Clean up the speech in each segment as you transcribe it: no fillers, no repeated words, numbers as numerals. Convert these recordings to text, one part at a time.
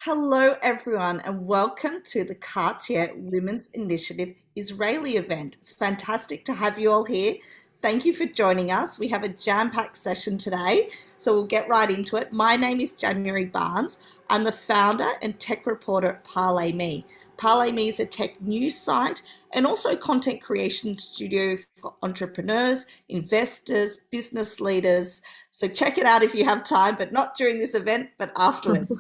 Hello, everyone, and welcome to the Cartier Women's Initiative Israeli event. It's fantastic to have you all here. Thank you for joining us. We have a jam-packed session today, so we'll get right into it. My name is January Barnes. I'm the founder and tech reporter at ParlayMe. ParlayMe is a tech news site and also a content creation studio for entrepreneurs, investors, business leaders. So check it out if you have time, but not during this event, but afterwards.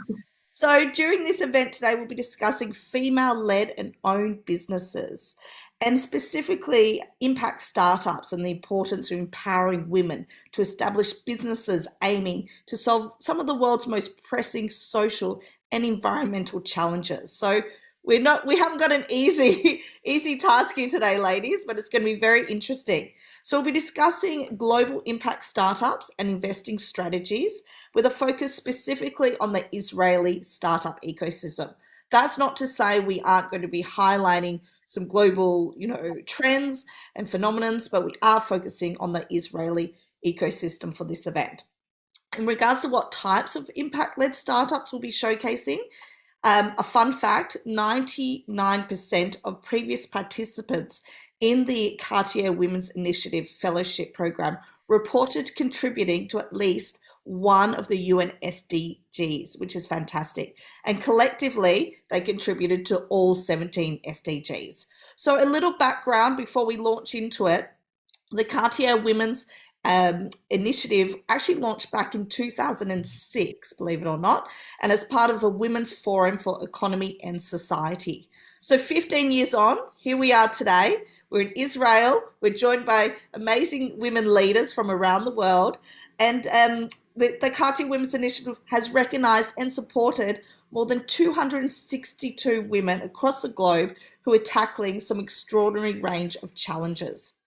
So during this event today, we'll be discussing female-led and owned businesses and specifically impact startups and the importance of empowering women to establish businesses aiming to solve some of the world's most pressing social and environmental challenges. So we haven't got an easy task here today, ladies, but it's going to be very interesting. So we'll be discussing global impact startups and investing strategies with a focus specifically on the Israeli startup ecosystem. That's not to say we aren't going to be highlighting some global, trends and phenomenons, but we are focusing on the Israeli ecosystem for this event. In regards to what types of impact-led startups we'll be showcasing, a fun fact, 99% of previous participants in the Cartier Women's Initiative Fellowship Program reported contributing to at least one of the UN SDGs, which is fantastic. And collectively, they contributed to all 17 SDGs. So a little background before we launch into it. The Cartier Women's Initiative actually launched back in 2006, believe it or not, and as part of the Women's Forum for Economy and Society. So 15 years on, here we are today. We're in Israel. We're joined by amazing women leaders from around the world. And the Cartier Women's Initiative has recognized and supported more than 262 women across the globe who are tackling some extraordinary range of challenges.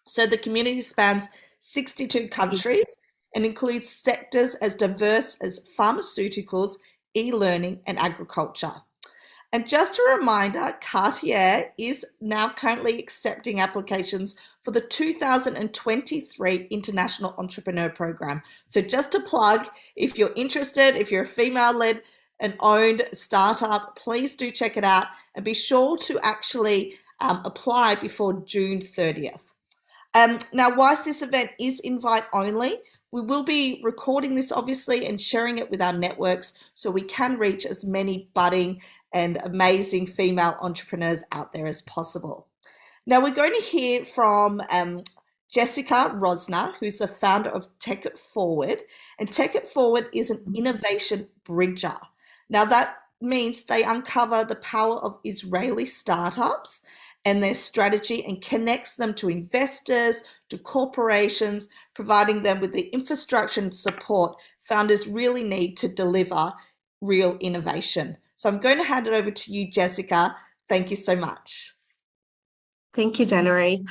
So the community spans 62 countries and includes sectors as diverse as pharmaceuticals, e-learning, and agriculture. And just a reminder, Cartier is now currently accepting applications for the 2023 International Entrepreneur Program. So just to plug, if you're interested, if you're a female-led and owned startup, please do check it out and be sure to actually apply before June 30th. Now, whilst this event is invite only, we will be recording this obviously and sharing it with our networks so we can reach as many budding and amazing female entrepreneurs out there as possible. Now, we're going to hear from Jessica Rosner, who's the founder of Tech It Forward. And Tech It Forward is an innovation bridger. Now, that means they uncover the power of Israeli startups and their strategy and connects them to investors, to corporations, providing them with the infrastructure and support founders really need to deliver real innovation. So I'm going to hand it over to you, Jessica. Thank you so much. Thank you, January.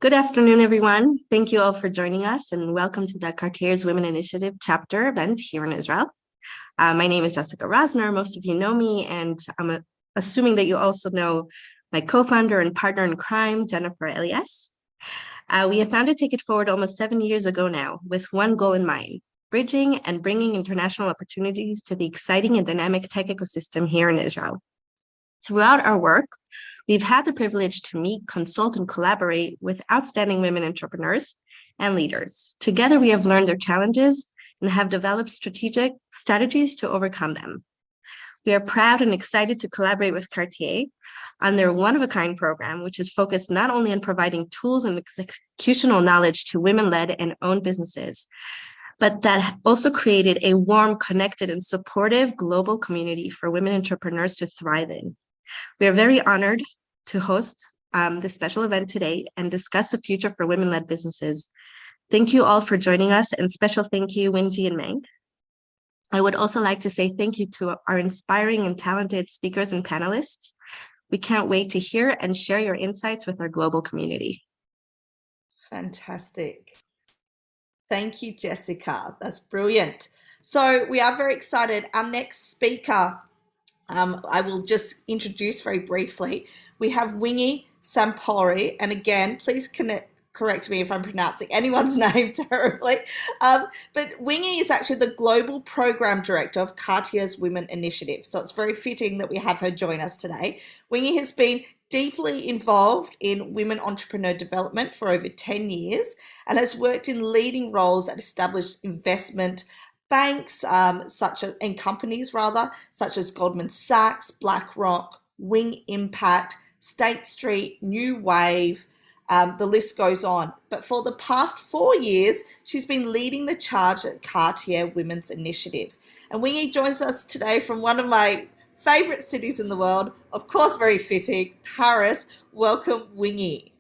Good afternoon, everyone. Thank you all for joining us and welcome to the Cartier's Women Initiative chapter event here in Israel. My name is Jessica Rosner. Most of you know me, and I'm assuming that you also know my co-founder and partner in crime, Jennifer Elias. We have founded Take It Forward almost 7 years ago now, with one goal in mind: bridging and bringing international opportunities to the exciting and dynamic tech ecosystem here in Israel. Throughout our work, we've had the privilege to meet, consult, and collaborate with outstanding women entrepreneurs and leaders. Together, we have learned their challenges and have developed strategic strategies to overcome them. We are proud and excited to collaborate with Cartier on their one-of-a-kind program, which is focused not only on providing tools and executional knowledge to women-led and owned businesses, but that also created a warm, connected, and supportive global community for women entrepreneurs to thrive in. We are very honored to host this special event today and discuss the future for women-led businesses. Thank you all for joining us, and special thank you, Wingee and Meng. I would also like to say thank you to our inspiring and talented speakers and panelists. We can't wait to hear and share your insights with our global community. Fantastic. Thank you, Jessica. That's brilliant. So we are very excited. Our next speaker, I will just introduce very briefly. We have Wingee Sampaio, and again, please correct me if I'm pronouncing anyone's name terribly. But Wingee is actually the global program director of Cartier's Women Initiative. So it's very fitting that we have her join us today. Wingee has been deeply involved in women entrepreneur development for over 10 years and has worked in leading roles at established investment banks, and companies rather, such as Goldman Sachs, BlackRock, Wing Impact, State Street, New Wave. The list goes on. But for the past 4 years, she's been leading the charge at Cartier Women's Initiative. And Wingee joins us today from one of my favorite cities in the world, of course, very fitting, Paris. Welcome, Wingee.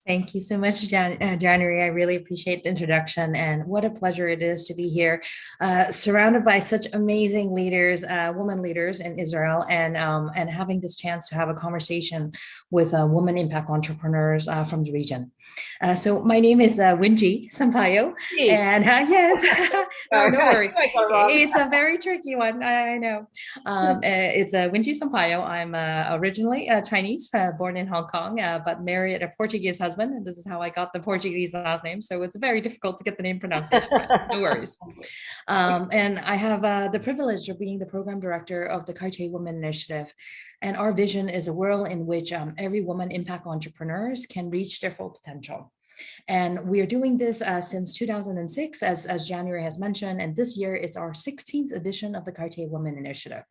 Thank you so much, January. I really appreciate the introduction, and what a pleasure it is to be here, surrounded by such amazing leaders, women leaders in Israel, and having this chance to have a conversation with women impact entrepreneurs from the region. So my name is Wingee Sampaio, and yes, no worries. It's a very tricky one. I know. It's Wingee Sampaio. I'm originally Chinese, born in Hong Kong, but married a Portuguese husband, and this is how I got the Portuguese last name. So it's very difficult to get the name pronunciation right. No worries. And I have the privilege of being the program director of the Cartier Women Initiative. And our vision is a world in which every woman impact entrepreneurs can reach their full potential. And we are doing this since 2006, as January has mentioned, and this year it's our 16th edition of the Cartier Women Initiative.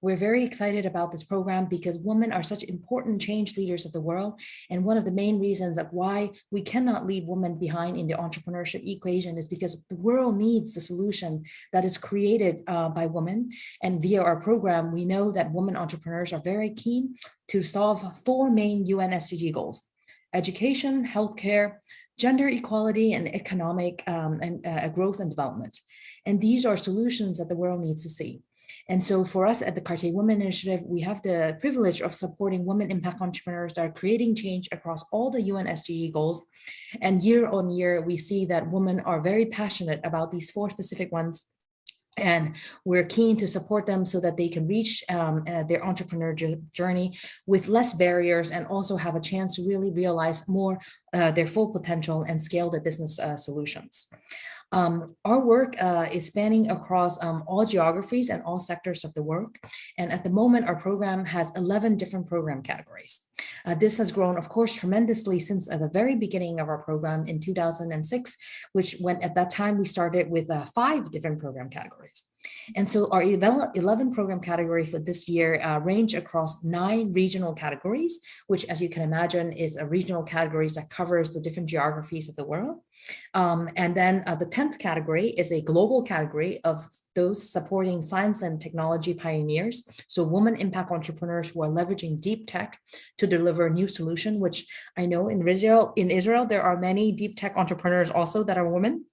We're very excited about this program because women are such important change leaders of the world. And one of the main reasons of why we cannot leave women behind in the entrepreneurship equation is because the world needs the solution that is created by women. And via our program, we know that women entrepreneurs are very keen to solve 4 main UN SDG goals: education, healthcare, gender equality, and economic growth and development. And these are solutions that the world needs to see. And so for us at the Cartier Women Initiative, we have the privilege of supporting women impact entrepreneurs that are creating change across all the UN SDG goals. And year on year, we see that women are very passionate about these 4 specific ones. And we're keen to support them so that they can reach their entrepreneur journey with less barriers and also have a chance to really realize more their full potential and scale their business solutions. Our work is spanning across all geographies and all sectors of the work. And at the moment, our program has 11 different program categories. This has grown, of course, tremendously since the very beginning of our program in 2006, which when at that time we started with 5 different program categories. And so our 11 program category for this year range across 9 regional categories, which, as you can imagine, is a regional categories that covers the different geographies of the world. And then the 10th category is a global category of those supporting science and technology pioneers. So women impact entrepreneurs who are leveraging deep tech to deliver new solution, which I know in Israel, there are many deep tech entrepreneurs also that are women.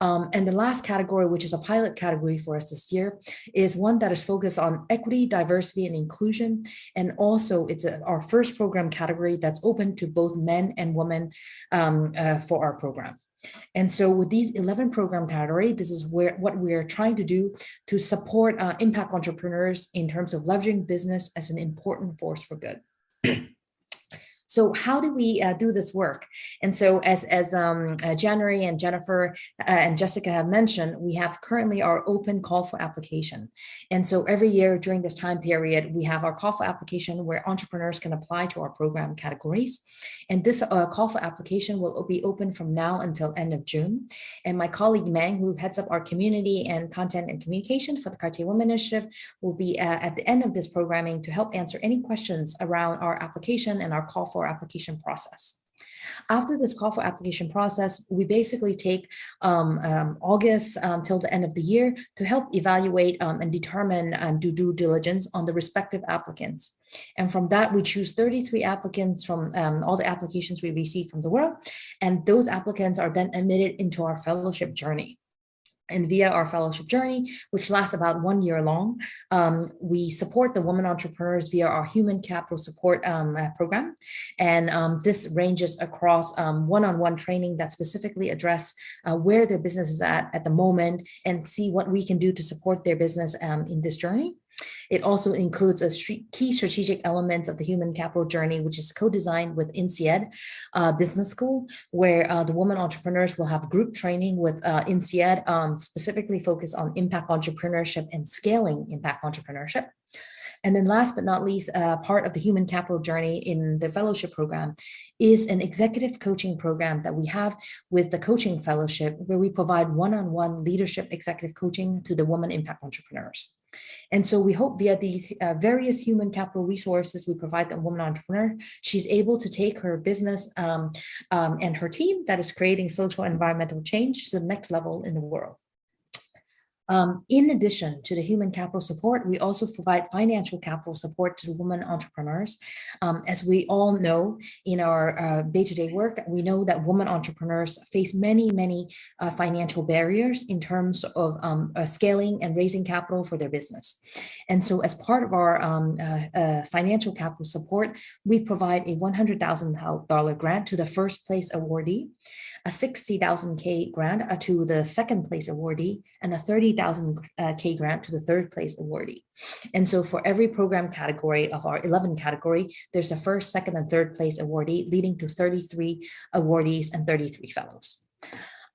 And the last category, which is a pilot category for us this year, is one that is focused on equity, diversity, and inclusion. And also it's our first program category that's open to both men and women for our program. And so with these 11 program categories, this is what we're trying to do to support impact entrepreneurs in terms of leveraging business as an important force for good. So how do we do this work? And so as January and Jennifer and Jessica have mentioned, we have currently our open call for application. And so every year during this time period, we have our call for application where entrepreneurs can apply to our program categories. And this call for application will be open from now until end of June. And my colleague Mang, who heads up our community and content and communication for the Cartier Women Initiative, will be at the end of this programming to help answer any questions around our application and our call for application process. After this call for application process, we basically take August till the end of the year to help evaluate and determine and do due diligence on the respective applicants. And from that, we choose 33 applicants from all the applications we receive from the world. And those applicants are then admitted into our fellowship journey. And via our fellowship journey, which lasts about 1 year long, we support the women entrepreneurs via our human capital support program. And this ranges across one-on-one training that specifically address where their business is at the moment and see what we can do to support their business in this journey. It also includes key strategic elements of the human capital journey, which is co-designed with INSEAD Business School, where the women entrepreneurs will have group training with INSEAD, specifically focused on impact entrepreneurship and scaling impact entrepreneurship. And then last but not least, part of the human capital journey in the fellowship program is an executive coaching program that we have with the coaching fellowship, where we provide one-on-one leadership executive coaching to the women impact entrepreneurs. And so we hope via these various human capital resources we provide the woman entrepreneur, she's able to take her business and her team that is creating social and environmental change to the next level in the world. In addition to the human capital support, we also provide financial capital support to the women entrepreneurs. As we all know in our day-to-day work, we know that women entrepreneurs face many financial barriers in terms of scaling and raising capital for their business. And so as part of our financial capital support, we provide a $100,000 grant to the first place awardee, a $60,000 grant to the second place awardee, and a $30,000 grant to the third place awardee. And so for every program category of our 11 category, there's a first, second, and third place awardee, leading to 33 awardees and 33 fellows.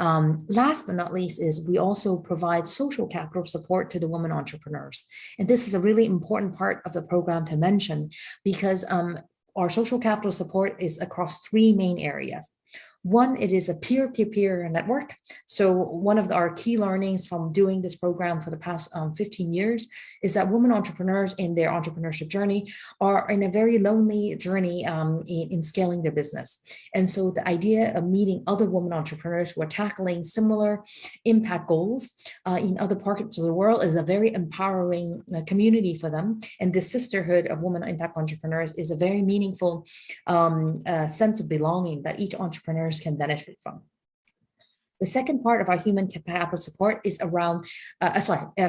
Last but not least is we also provide social capital support to the women entrepreneurs. And this is a really important part of the program to mention, because our social capital support is across three main areas. One, it is a peer-to-peer network. So one of our key learnings from doing this program for the past 15 years is that women entrepreneurs in their entrepreneurship journey are in a very lonely journey in scaling their business. And so the idea of meeting other women entrepreneurs who are tackling similar impact goals in other parts of the world is a very empowering community for them. And this sisterhood of women impact entrepreneurs is a very meaningful sense of belonging that each entrepreneur can benefit from. The second part of our human capital support is around,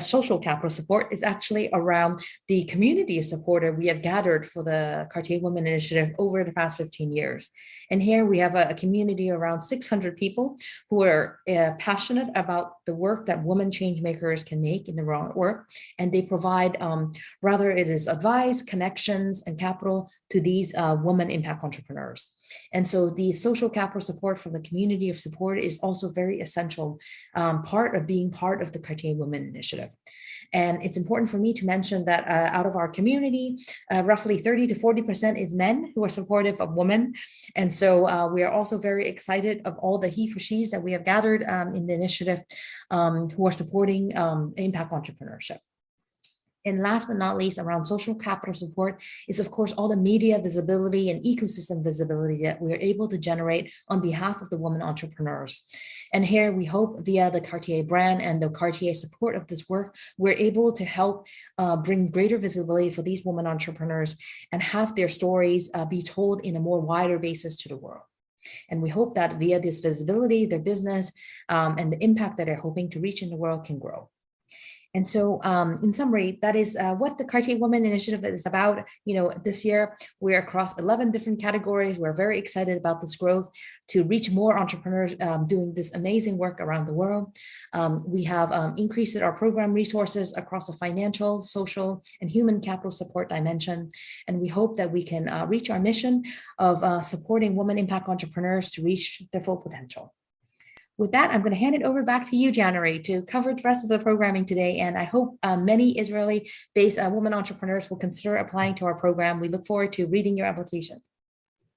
social capital support is actually around the community of supporter we have gathered for the Cartier Women Initiative over the past 15 years. And here we have a community around 600 people who are passionate about the work that women change makers can make in the work. And they provide, rather it is advice, connections, and capital to these women impact entrepreneurs. And so the social capital support from the community of support is also very essential part of being part of the Cartier Women Initiative. And it's important for me to mention that out of our community, roughly 30 to 40% is men who are supportive of women. And so we are also very excited of all the he for she's that we have gathered in the initiative who are supporting impact entrepreneurship. And last but not least, around social capital support is, of course, all the media visibility and ecosystem visibility that we are able to generate on behalf of the women entrepreneurs. And here we hope via the Cartier brand and the Cartier support of this work, we're able to help bring greater visibility for these women entrepreneurs and have their stories be told in a more wider basis to the world. And we hope that via this visibility, their business and the impact that they're hoping to reach in the world can grow. And so in summary, that is what the Cartier Women Initiative is about. This year, we're across 11 different categories. We're very excited about this growth to reach more entrepreneurs doing this amazing work around the world. We have increased our program resources across the financial, social, and human capital support dimension. And we hope that we can reach our mission of supporting women impact entrepreneurs to reach their full potential. With that, I'm going to hand it over back to you, January, to cover the rest of the programming today. And I hope many Israeli-based women entrepreneurs will consider applying to our program. We look forward to reading your application.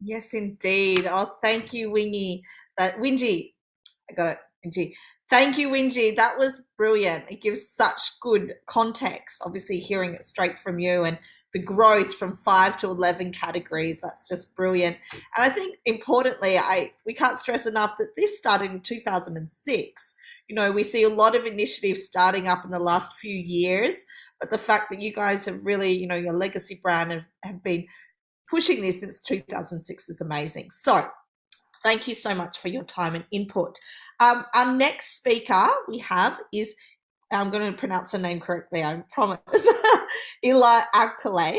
Yes, indeed. Oh, thank you, Wingee. Wingee, I got it, Wingee. Thank you, Wingee. That was brilliant. It gives such good context, obviously hearing it straight from you, and the growth from 5 to 11 categories. That's just brilliant. And I think importantly, we can't stress enough that this started in 2006. We see a lot of initiatives starting up in the last few years, but the fact that you guys have really, your legacy brand have been pushing this since 2006 is amazing. So thank you so much for your time and input. Our next speaker we have is, I'm going to pronounce her name correctly, I promise, Elah Alkalay,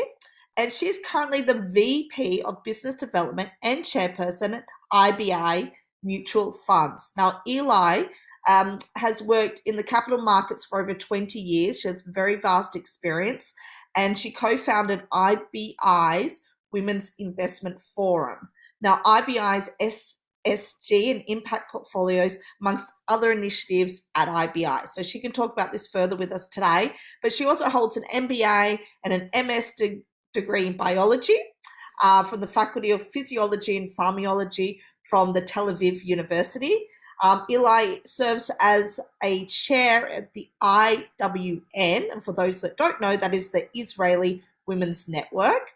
and she's currently the VP of Business Development and Chairperson at IBA Mutual Funds. Now, Elah has worked in the capital markets for over 20 years. She has very vast experience, and she co-founded IBI's Women's Investment Forum. Now, IBI's SG and impact portfolios, amongst other initiatives at IBI. So she can talk about this further with us today, but she also holds an MBA and an MS degree in biology from the Faculty of Physiology and Pharmacology from the Tel Aviv University. Elah serves as a chair at the IWN, and for those that don't know, that is the Israeli Women's Network.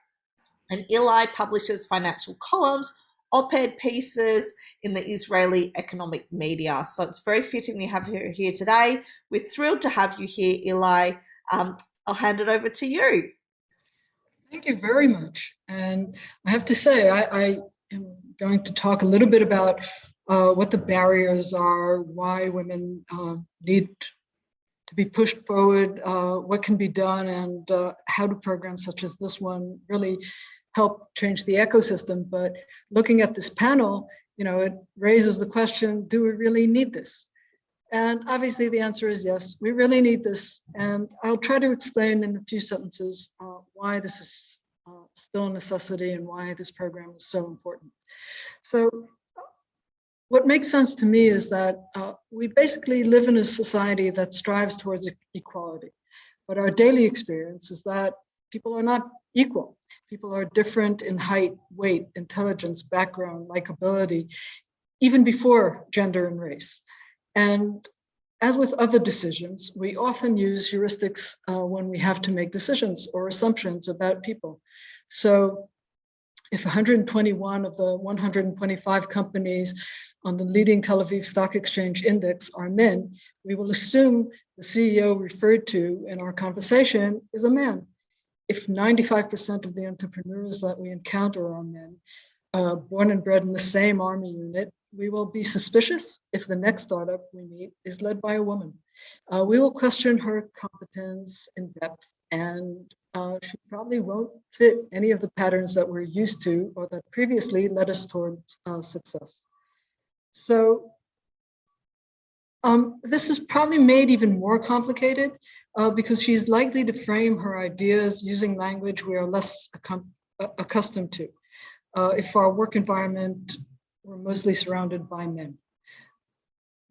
And Elah publishes financial columns, op-ed pieces in the Israeli economic media. So it's very fitting we have her here today. We're thrilled to have you here, Elah. I'll hand it over to you. Thank you very much. And I have to say, I am going to talk a little bit about what the barriers are, why women need to be pushed forward, what can be done, and how do programs such as this one really help change the ecosystem. But looking at this panel, it raises the question, do we really need this? And obviously the answer is yes, we really need this. And I'll try to explain in a few sentences why this is still a necessity and why this program is so important. So what makes sense to me is that we basically live in a society that strives towards equality. But our daily experience is that people are not equal. People are different in height, weight, intelligence, background, likability, even before gender and race. And as with other decisions, we often use heuristics when we have to make decisions or assumptions about people. So if 121 of the 125 companies on the leading Tel Aviv Stock Exchange index are men, we will assume the CEO referred to in our conversation is a man. If 95% of the entrepreneurs that we encounter are men, born and bred in the same army unit, we will be suspicious if the next startup we meet is led by a woman. We will question her competence in depth, and she probably won't fit any of the patterns that we're used to or that previously led us towards success. So this is probably made even more complicated because she's likely to frame her ideas using language we are less accustomed to. If our work environment were mostly surrounded by men.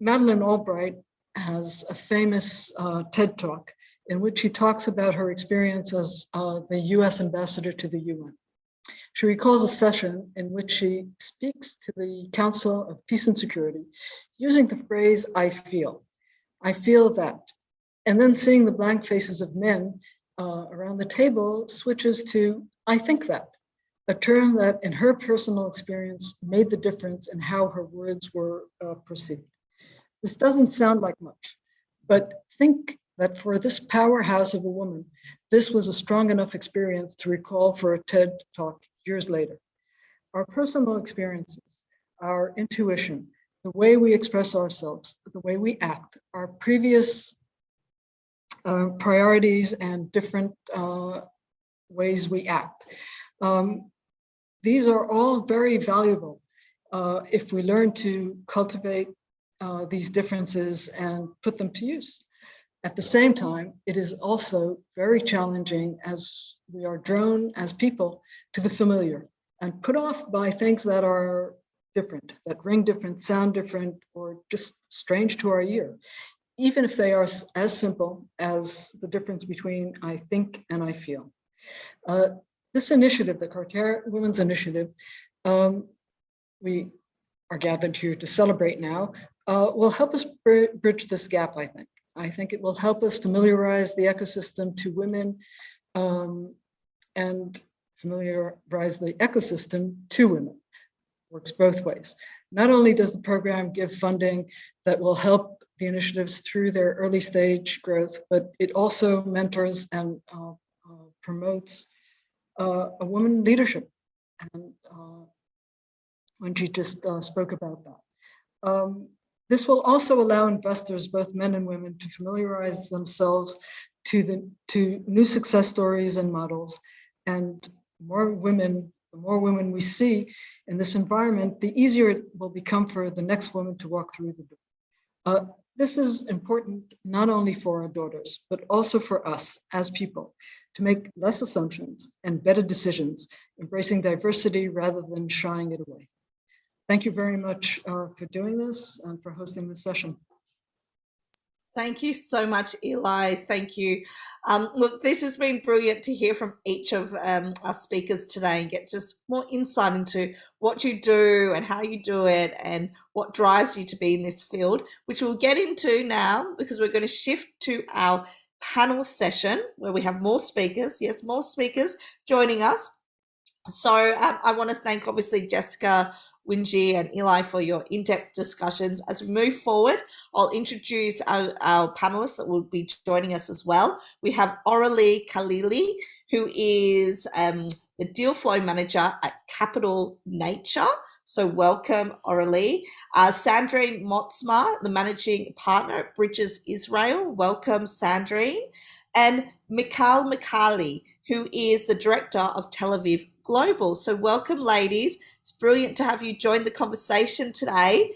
Madeleine Albright has a famous TED Talk in which she talks about her experience as the US ambassador to the UN. She recalls a session in which she speaks to the Council of Peace and Security using the phrase, I feel that. And then seeing the blank faces of men around the table switches to, I think that, a term that in her personal experience made the difference in how her words were perceived. This doesn't sound like much, but think that for this powerhouse of a woman, this was a strong enough experience to recall for a TED Talk years later. Our personal experiences, our intuition, the way we express ourselves, the way we act, our previous priorities and different ways we act. These are all very valuable if we learn to cultivate these differences and put them to use. At the same time, it is also very challenging as we are drawn as people to the familiar and put off by things that are different, that ring different, sound different, or just strange to our ear, even if they are as simple as the difference between I think and I feel. This initiative, the Cartier Women's Initiative, we are gathered here to celebrate now, will help us bridge this gap, I think. I think it will help us familiarize the ecosystem to women and familiarize the ecosystem to women. Works both ways. Not only does the program give funding that will help the initiatives through their early stage growth, but it also mentors and promotes a woman leadership. And when she just spoke about that. This will also allow investors, both men and women, to familiarize themselves to new success stories and models. And the more women we see in this environment, the easier it will become for the next woman to walk through the door. this is important not only for our daughters, but also for us as people to make less assumptions and better decisions, embracing diversity rather than shying it away. Thank you very much for doing this and for hosting this session. Thank you so much, Elah. Thank you. Look, this has been brilliant to hear from each of our speakers today and get just more insight into what you do and how you do it and what drives you to be in this field, which we'll get into now because we're going to shift to our panel session where we have more speakers. Yes, more speakers joining us. So I want to thank, obviously, Jessica, Wingee and Elah for your in-depth discussions. As we move forward, I'll introduce our panelists that will be joining us as well. We have Orelle Khalili, who is the Dealflow manager at Capital Nature. So welcome, Orelle. Sandrine Montsma, the managing partner at Bridges Israel. Welcome, Sandrine. And Michaeli, who is the director of Tel Aviv Global. So welcome, ladies. It's brilliant to have you join the conversation today.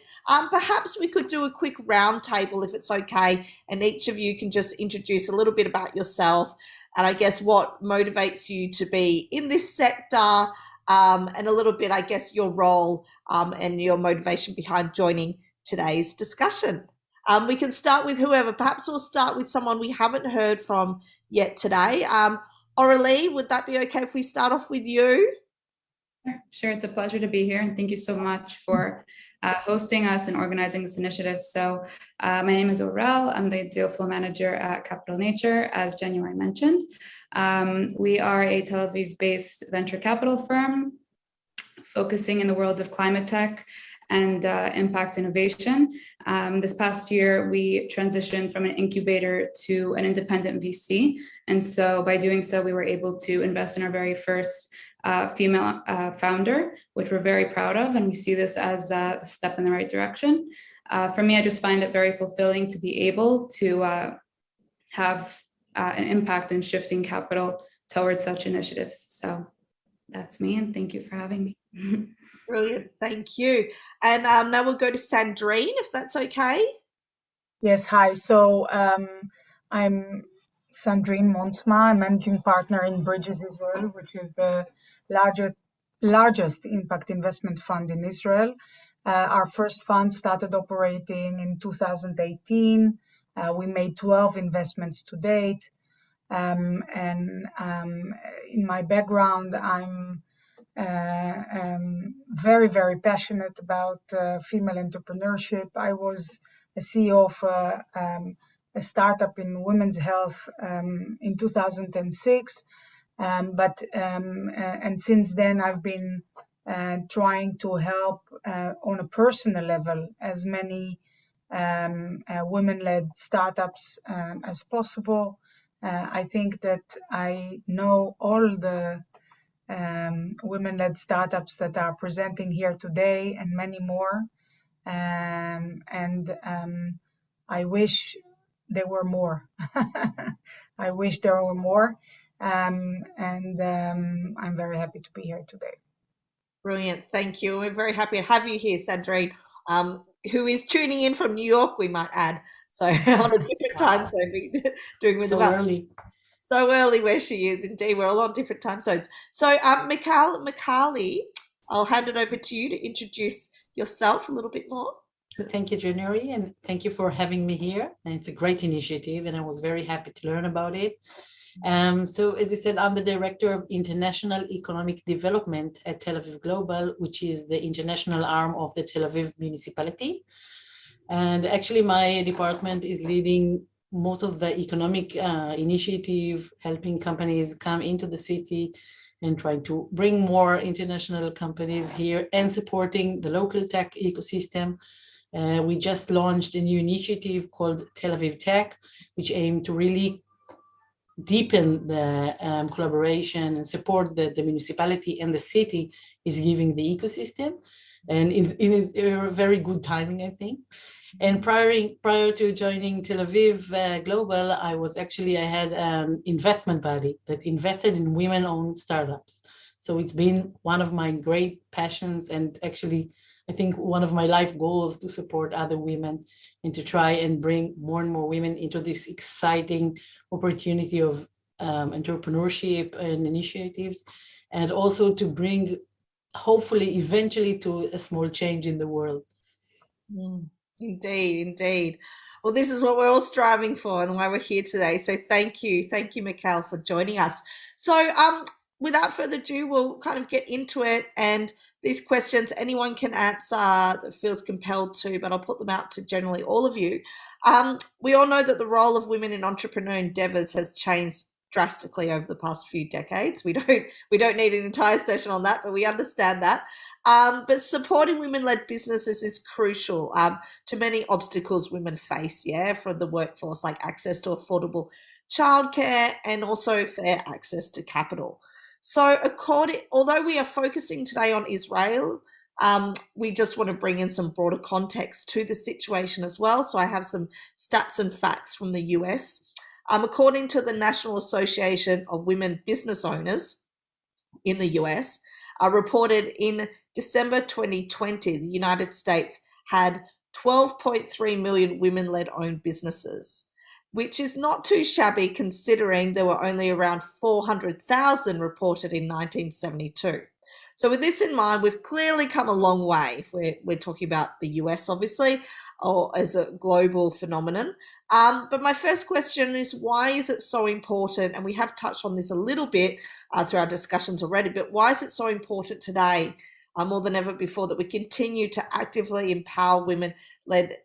Perhaps we could do a quick roundtable if it's okay, and each of you can just introduce a little bit about yourself and I guess what motivates you to be in this sector, and a little bit, I guess, your role and your motivation behind joining today's discussion. We can start with whoever. Perhaps we'll start with someone we haven't heard from yet today. Orelle, would that be okay if we start off with you? Sure, it's a pleasure to be here, and thank you so much for hosting us and organizing this initiative. So my name is Orelle. I'm the Dealflow manager at Capital Nature, as January mentioned. We are a Tel Aviv-based venture capital firm focusing in the worlds of climate tech and impact innovation. This past year, we transitioned from an incubator to an independent VC. And so by doing so, we were able to invest in our very first female founder, which we're very proud of. And we see this as a step in the right direction. For me, I just find it very fulfilling to be able to have an impact in shifting capital towards such initiatives. So that's me, and thank you for having me. Brilliant, thank you. And now we'll go to Sandrine, if that's okay. Yes, hi. So I'm Sandrine Montsma, managing partner in Bridges Israel, which is the largest impact investment fund in Israel. Our first fund started operating in 2018. We made 12 investments to date. And in my background, I'm very, very passionate about female entrepreneurship. I was a CEO of a startup in women's health in 2006. And since then, I've been trying to help on a personal level as many women-led startups as possible. I think that I know all the women-led startups that are presenting here today and many more. I wish there were more. I wish there were more. I'm very happy to be here today. Brilliant, thank you. We're very happy to have you here, Sandrine, who is tuning in from New York, we might add. So on a different time zone, doing with so early. So early where she is, indeed. We're all on different time zones. So Michaeli, I'll hand it over to you to introduce yourself a little bit more. Thank you, January, and thank you for having me here. And it's a great initiative, and I was very happy to learn about it. So as I said, I'm the Director of International Economic Development at Tel Aviv Global, which is the international arm of the Tel Aviv municipality. And actually my department is leading most of the economic initiative, helping companies come into the city and trying to bring more international companies here and supporting the local tech ecosystem. We just launched a new initiative called Tel Aviv Tech, which aimed to really deepen the collaboration and support that the municipality and the city is giving the ecosystem. And in a very good timing, I think. And prior to joining Tel Aviv Global, I had an investment body that invested in women-owned startups. So it's been one of my great passions, and actually I think one of my life goals to support other women and to try and bring more and more women into this exciting opportunity of entrepreneurship and initiatives, and also to bring, hopefully, eventually, to a small change in the world. Indeed, indeed. Well, this is what we're all striving for and why we're here today. So thank you, Michal, for joining us. So without further ado, we'll kind of get into it. And these questions anyone can answer that feels compelled to, but I'll put them out to generally all of you. We all know that the role of women in entrepreneur endeavors has changed drastically over the past few decades. We don't need an entire session on that, but we understand that. But supporting women-led businesses is crucial to many obstacles women face, from the workforce, like access to affordable childcare and also fair access to capital. So although we are focusing today on Israel, we just want to bring in some broader context to the situation as well. So I have some stats and facts from the US. According to the National Association of Women Business Owners in the US, reported in December 2020, the United States had 12.3 million women-led owned businesses, which is not too shabby considering there were only around 400,000 reported in 1972. So with this in mind, we've clearly come a long way if we're talking about the US, obviously, or as a global phenomenon. But my first question is, why is it so important? And we have touched on this a little bit through our discussions already, but why is it so important today, more than ever before, that we continue to actively empower women-led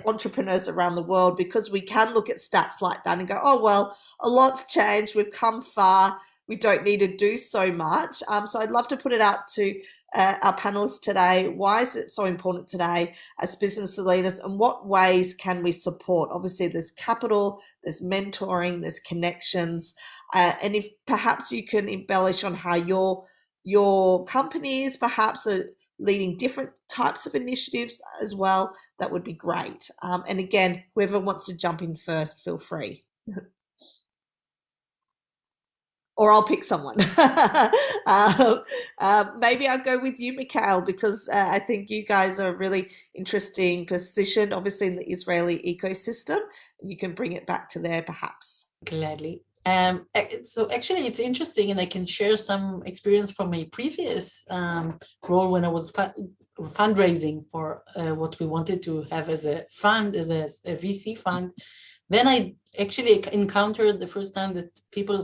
entrepreneurs around the world? Because we can look at stats like that and go, oh, well, a lot's changed, we've come far, we don't need to do so much. So I'd love to put it out to our panelists today. Why is it so important today as business leaders, and what ways can we support? Obviously, there's capital, there's mentoring, there's connections, and if perhaps you can embellish on how your companies perhaps are leading different types of initiatives as well, that would be great. And again, whoever wants to jump in first, feel free. Or I'll pick someone. Maybe I'll go with you, Michal, because I think you guys are a really interesting position, obviously, in the Israeli ecosystem. You can bring it back to there, perhaps. Gladly. So actually, it's interesting, and I can share some experience from my previous role when I was fundraising for what we wanted to have as a fund, as a VC fund. Then I actually encountered the first time that people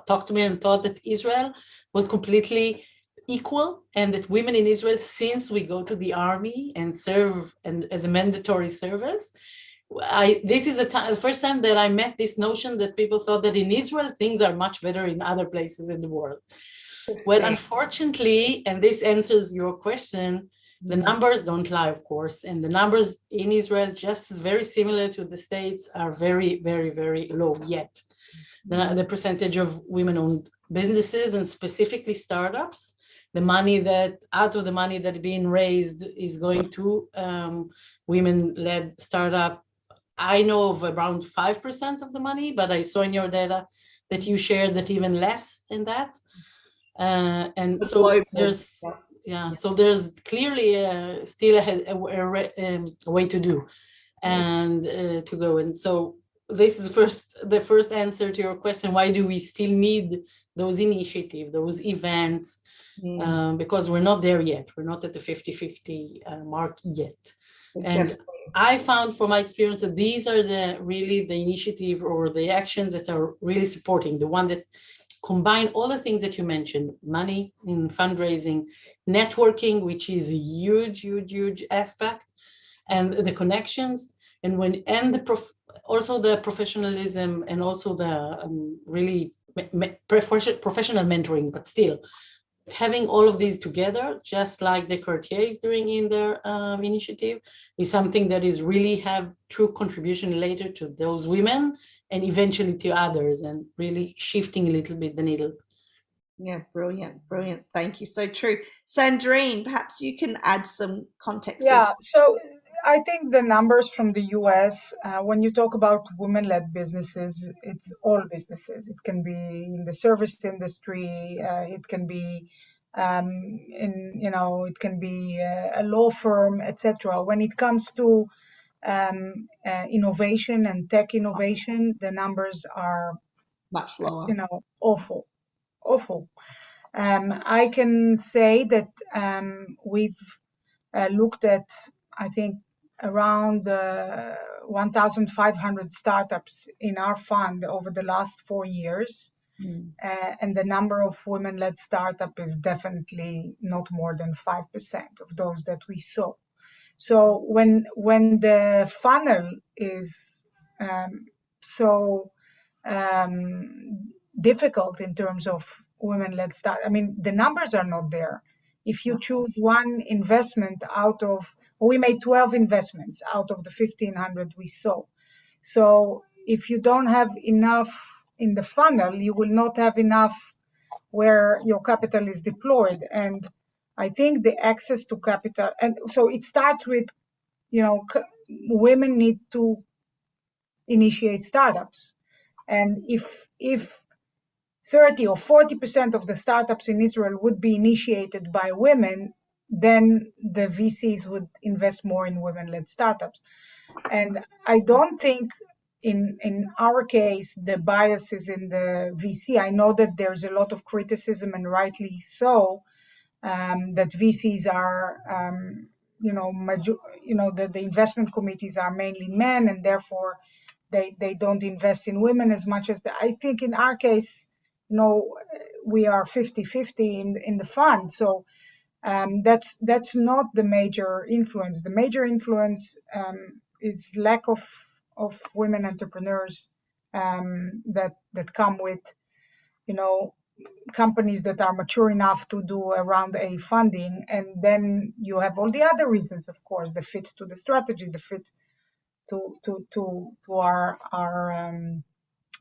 talked to me and thought that Israel was completely equal, and that women in Israel, since we go to the army and serve and as a mandatory service, this is the first time that I met this notion that people thought that in Israel things are much better in other places in the world. Well, unfortunately, and this answers your question, the numbers don't lie, of course, and the numbers in Israel, just as very similar to the States, are very, very, very low yet. The percentage of women-owned businesses, and specifically startups, the money that being raised is going to women-led startup. I know of around 5% of the money, but I saw in your data that you shared that even less in that. And so there's... Yeah, so there's clearly still a way to do and to go. And so this is the first answer to your question: why do we still need those initiatives, those events? Because we're not there yet. We're not at the 50-50 mark yet. And I found from my experience that these are really the initiative or the actions that are really supporting, the one that combine all the things that you mentioned: money in fundraising, networking, which is a huge, huge, huge aspect, and the connections, and also the professionalism, and also the really professional mentoring. But still, having all of these together, just like the Cartier is doing in their initiative, is something that is really have true contribution later to those women and eventually to others, and really shifting a little bit the needle. Yeah, brilliant, brilliant. Thank you. So true. Sandrine, perhaps you can add some context. Yeah, so I think the numbers from the US, when you talk about women-led businesses, it's all businesses. It can be in the service industry, it can be it can be a law firm, etc. When it comes to innovation and tech innovation, the numbers are much lower. Awful. I can say that we've looked at, I think, around 1,500 startups in our fund over the last 4 years. And the number of women-led startup is definitely not more than 5% of those that we saw. So when the funnel is so difficult in terms of women-led start, I mean, the numbers are not there. If you choose one investment out of, we made 12 investments out of the 1,500 we saw. So if you don't have enough in the funnel, you will not have enough where your capital is deployed. And I think the access to capital, and so it starts with, women need to initiate startups. And if 30 or 40% of the startups in Israel would be initiated by women, then the VCs would invest more in women-led startups. And I don't think in our case, the bias is in the VC. I know that there's a lot of criticism, and rightly so, that VCs are, the investment committees are mainly men, and therefore they don't invest in women as much as I think in our case, we are 50-50 in the fund. So that's not the major influence. The major influence is lack of women entrepreneurs that come with, companies that are mature enough to do a round A funding. And then you have all the other reasons, of course, the fit to the strategy, the fit to our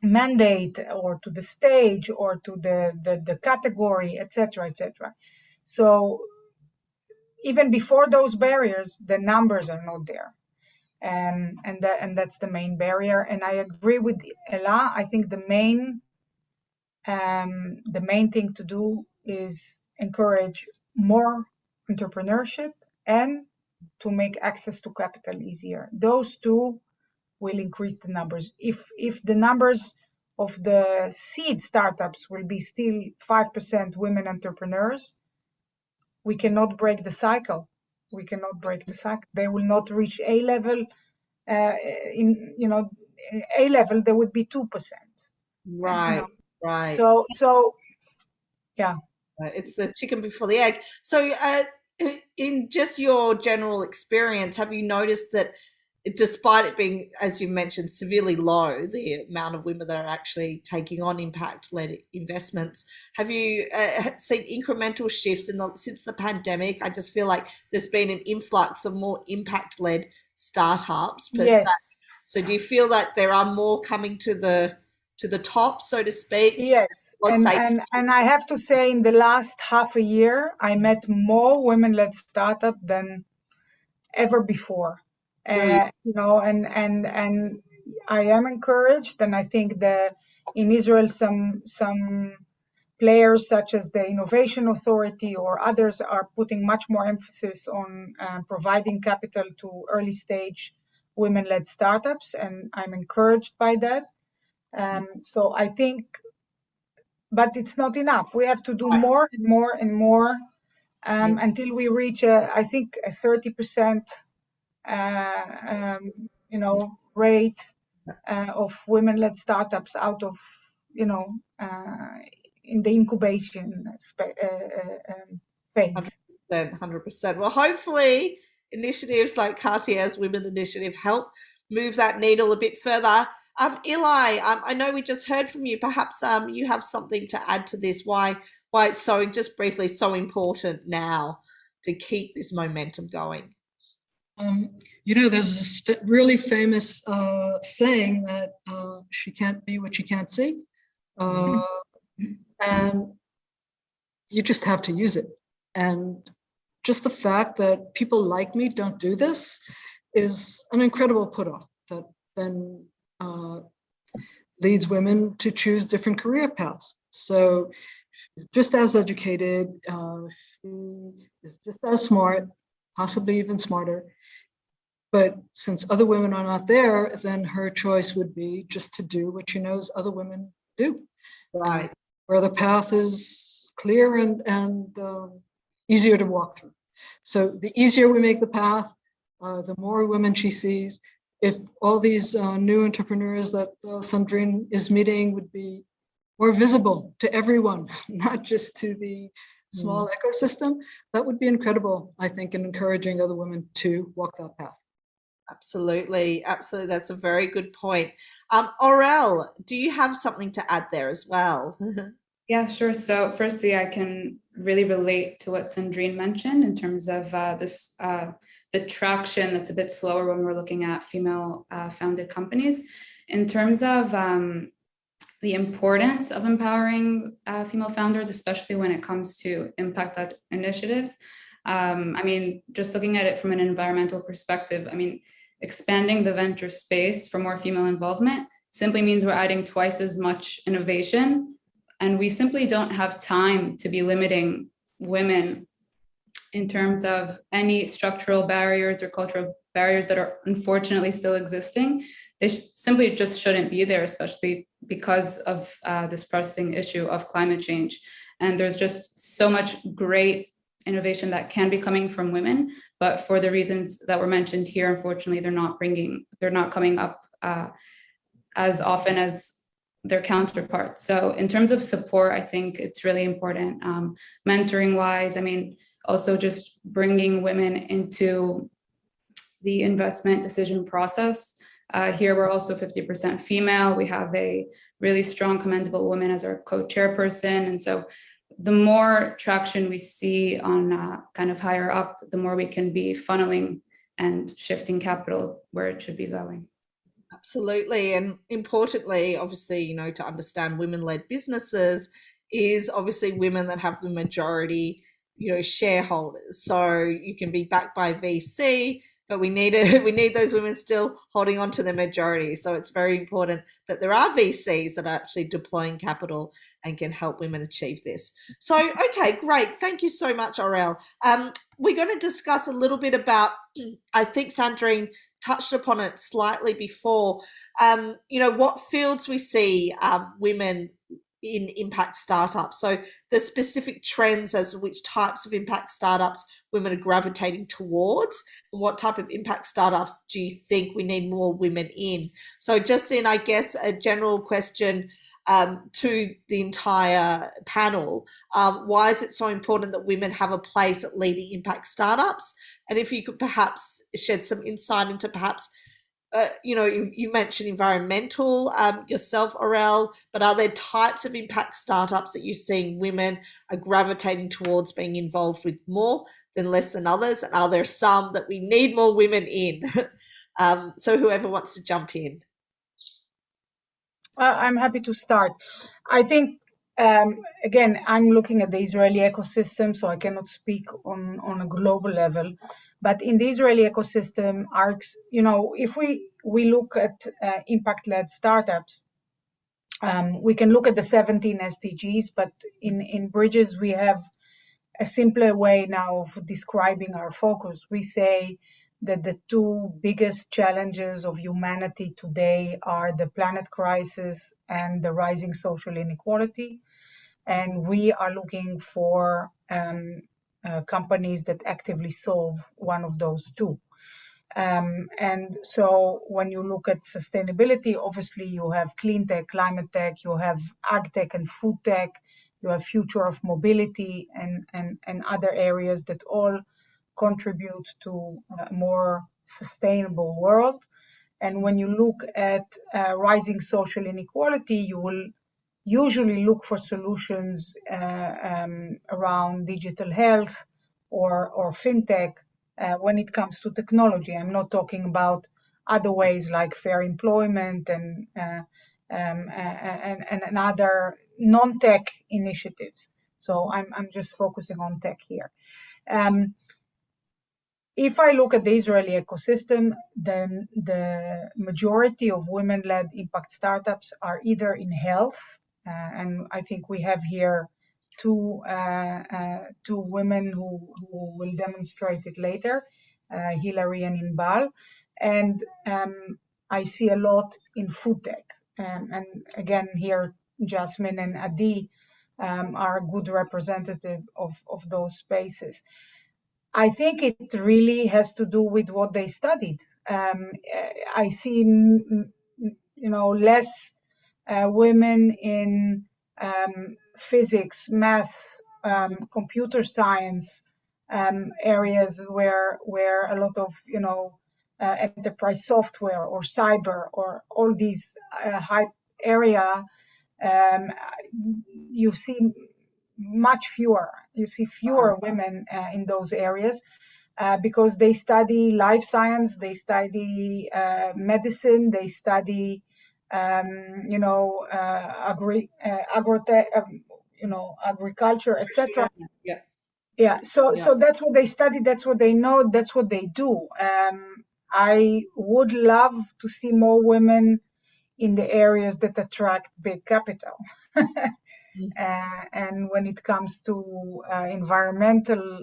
mandate, or to the stage, or to the category, etc., etc. So even before those barriers, the numbers are not there. And that's the main barrier. And I agree with Elah. I think the main thing to do is encourage more entrepreneurship and to make access to capital easier. Those two will increase the numbers. If the numbers of the seed startups will be still 5% women entrepreneurs, we cannot break the cycle. They will not reach A level. A level, there would be 2%. Right. Right. So, yeah. It's the chicken before the egg. So, in just your general experience, have you noticed that, despite it being, as you mentioned, severely low, the amount of women that are actually taking on impact-led investments, have you seen incremental shifts since the pandemic? I just feel like there's been an influx of more impact-led startups per se. So do you feel that there are more coming to the top, so to speak? Yes. And I have to say, in the last half a year, I met more women-led startups than ever before. And I am encouraged, and I think that in Israel some players such as the Innovation Authority or others are putting much more emphasis on providing capital to early stage women-led startups, and I'm encouraged by that. So I think, but it's not enough. We have to do more and more and more until we reach I think a 30% rate of women-led startups out of, in the incubation phase. 100%. Well, hopefully initiatives like Cartier's Women Initiative help move that needle a bit further. Elah, I know we just heard from you. Perhaps you have something to add to this, why it's so, just briefly, so important now to keep this momentum going. There's this really famous saying that she can't be what she can't see. And you just have to use it. And just the fact that people like me don't do this is an incredible put-off that then leads women to choose different career paths. So She's just as educated. She is just as smart, possibly even smarter. But since other women are not there, then her choice would be just to do what she knows other women do. Right. Where the path is clear and easier to walk through. So the easier we make the path, the more women she sees. If all these new entrepreneurs that Sandrine is meeting would be more visible to everyone, not just to the small ecosystem, that would be incredible, I think, in encouraging other women to walk that path. Absolutely. Absolutely. That's a very good point. Orelle, do you have something to add there as well? Yeah, sure. So firstly, I can really relate to what Sandrine mentioned in terms of the traction that's a bit slower when we're looking at female founded companies. In terms of the importance of empowering female founders, especially when it comes to impact initiatives. I mean, just looking at it from an environmental perspective, I mean, expanding the venture space for more female involvement simply means we're adding twice as much innovation. And we simply don't have time to be limiting women in terms of any structural barriers or cultural barriers that are unfortunately still existing. They simply just shouldn't be there, especially because of this pressing issue of climate change. And there's just so much great innovation that can be coming from women, but for the reasons that were mentioned here, unfortunately, they're not coming up as often as their counterparts. So in terms of support, I think it's really important. Mentoring wise, I mean, also just bringing women into the investment decision process. Here, we're also 50% female. We have a really strong, commendable woman as our co-chairperson. And so the more traction we see on kind of higher up, the more we can be funneling and shifting capital where it should be going. Absolutely. And importantly, obviously, you know, to understand women-led businesses is obviously women that have the majority, you know, shareholders. So you can be backed by VC, but we need those women still holding on to the majority. So it's very important that there are VCs that are actually deploying capital and can help women achieve this. So, okay, great. Thank you so much, Orelle. We're going to discuss a little bit about, I think Sandrine touched upon it slightly before, you know, what fields we see women in impact startups. So the specific trends as to which types of impact startups women are gravitating towards, and what type of impact startups do you think we need more women in? So just in, I guess, a general question to the entire panel, why is it so important that women have a place at leading impact startups? And if you could perhaps shed some insight into perhaps, you know, you mentioned environmental yourself, Orelle, but are there types of impact startups that you're seeing women are gravitating towards being involved with more than less than others? And are there some that we need more women in? So whoever wants to jump in. I'm happy to start. I think, again, I'm looking at the Israeli ecosystem, so I cannot speak on a global level. But in the Israeli ecosystem, you know, if we look at impact-led startups, we can look at the 17 SDGs, but in Bridges, we have a simpler way now of describing our focus. We say that the two biggest challenges of humanity today are the planet crisis and the rising social inequality. And we are looking for companies that actively solve one of those two. And so when you look at sustainability, obviously you have clean tech, climate tech, you have ag tech and food tech, you have future of mobility and other areas that all contribute to a more sustainable world. And when you look at rising social inequality, you will usually look for solutions around digital health or fintech when it comes to technology. I'm not talking about other ways like fair employment and other non-tech initiatives. So I'm just focusing on tech here. If I look at the Israeli ecosystem, then the majority of women-led impact startups are either in health, and I think we have here two women who will demonstrate it later, Hillary and Inbal. And I see a lot in food tech. And again, here, Jasmine and Adi are a good representative of those spaces. I think it really has to do with what they studied. I see, less women in physics, math, computer science areas where a lot of enterprise software or cyber or all these high area, you see much fewer. You see fewer women in those areas because they study life science, they study medicine, they study agriculture, etc. Yeah. So that's what they study. That's what they know. That's what they do. I would love to see more women in the areas that attract big capital. And when it comes to environmental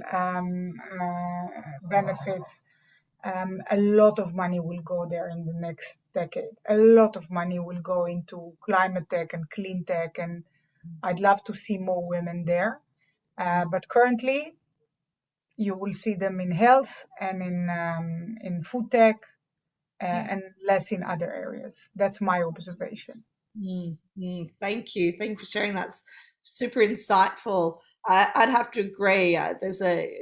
benefits, a lot of money will go there in the next decade. A lot of money will go into climate tech and clean tech, and I'd love to see more women there. But currently, you will see them in health and in food tech, and less in other areas. That's my observation. Thank you. Thank you for sharing. That's super insightful. I'd have to agree. There's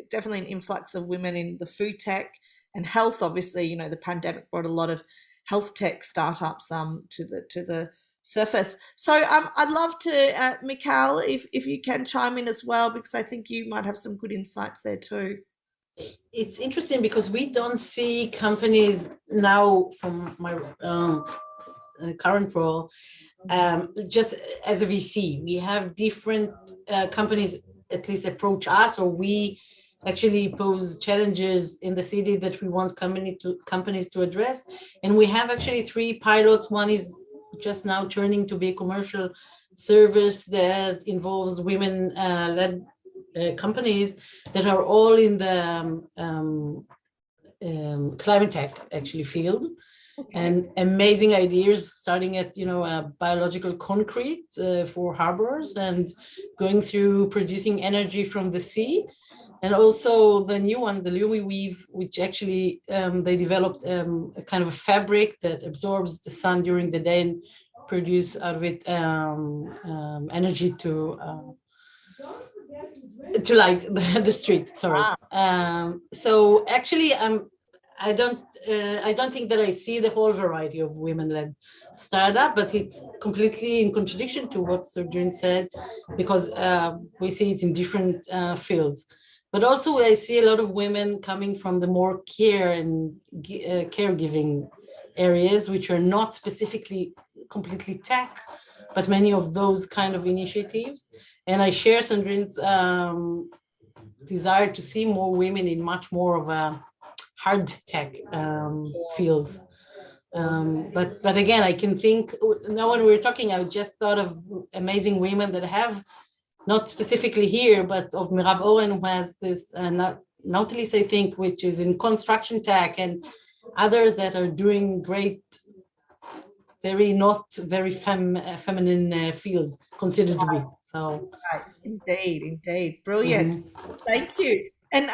definitely an influx of women in the food tech and health. Obviously, the pandemic brought a lot of health tech startups to the surface. So I'd love to, Michal, if you can chime in as well, because I think you might have some good insights there too. It's interesting because we don't see companies now from my current role just as a VC. We have different companies at least approach us, or we actually pose challenges in the city that we want companies to address. And we have actually 3 pilots. One is just now turning to be a commercial service that involves women-led companies that are all in the climate tech actually field. Okay. And amazing ideas, starting at biological concrete for harbors and going through producing energy from the sea. And also the new one, the Louis Weave, which actually they developed a kind of a fabric that absorbs the sun during the day and produce out of it energy to light the street. Sorry. Wow. So actually, I don't think that I see the whole variety of women-led startup, but it's completely in contradiction to what Sandrine said, because we see it in different fields. But also I see a lot of women coming from the more care and caregiving areas, which are not specifically completely tech, but many of those kind of initiatives. And I share Sandrine's desire to see more women in much more of a hard tech fields. But again, I can think, now when we were talking, I just thought of amazing women that have, not specifically here, but of Mirav Oren, who has this Nautilus, I think, which is in construction tech, and others that are doing great, not very feminine fields considered to be. So right. Indeed. Brilliant. Thank you. And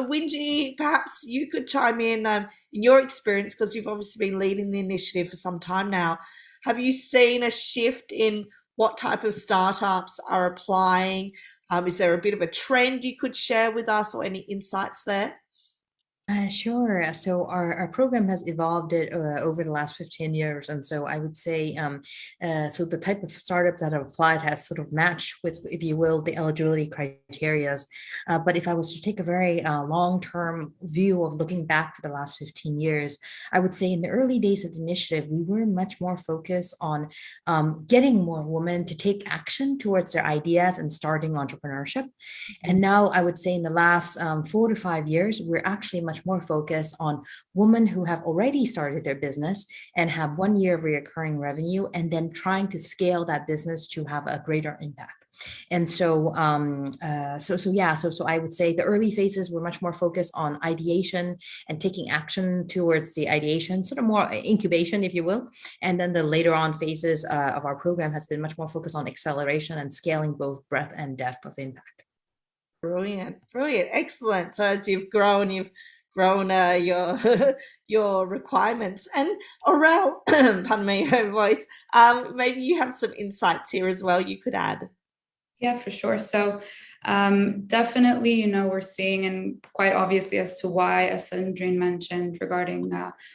Wingee, perhaps you could chime in your experience, because you've obviously been leading the initiative for some time now. Have you seen a shift in what type of startups are applying? Is there a bit of a trend you could share with us, or any insights there? Sure. So our program has evolved over the last 15 years. And so I would say, so the type of startup that have applied has sort of matched with, if you will, the eligibility criteria. But if I was to take a very long-term view of looking back for the last 15 years, I would say in the early days of the initiative, we were much more focused on getting more women to take action towards their ideas and starting entrepreneurship. And now I would say in the last 4 to 5 years, we're actually much more focused on women who have already started their business and have 1 year of recurring revenue, and then trying to scale that business to have a greater impact. And so I would say the early phases were much more focused on ideation and taking action towards the ideation, sort of more incubation, if you will. And then the later on phases of our program has been much more focused on acceleration and scaling both breadth and depth of impact. Brilliant, brilliant, excellent. So as you've grown your your requirements. And Orelle, pardon me, her voice. Maybe you have some insights here as well you could add. Yeah, for sure. So definitely, we're seeing, and quite obviously as to why, as Sandrine mentioned, regarding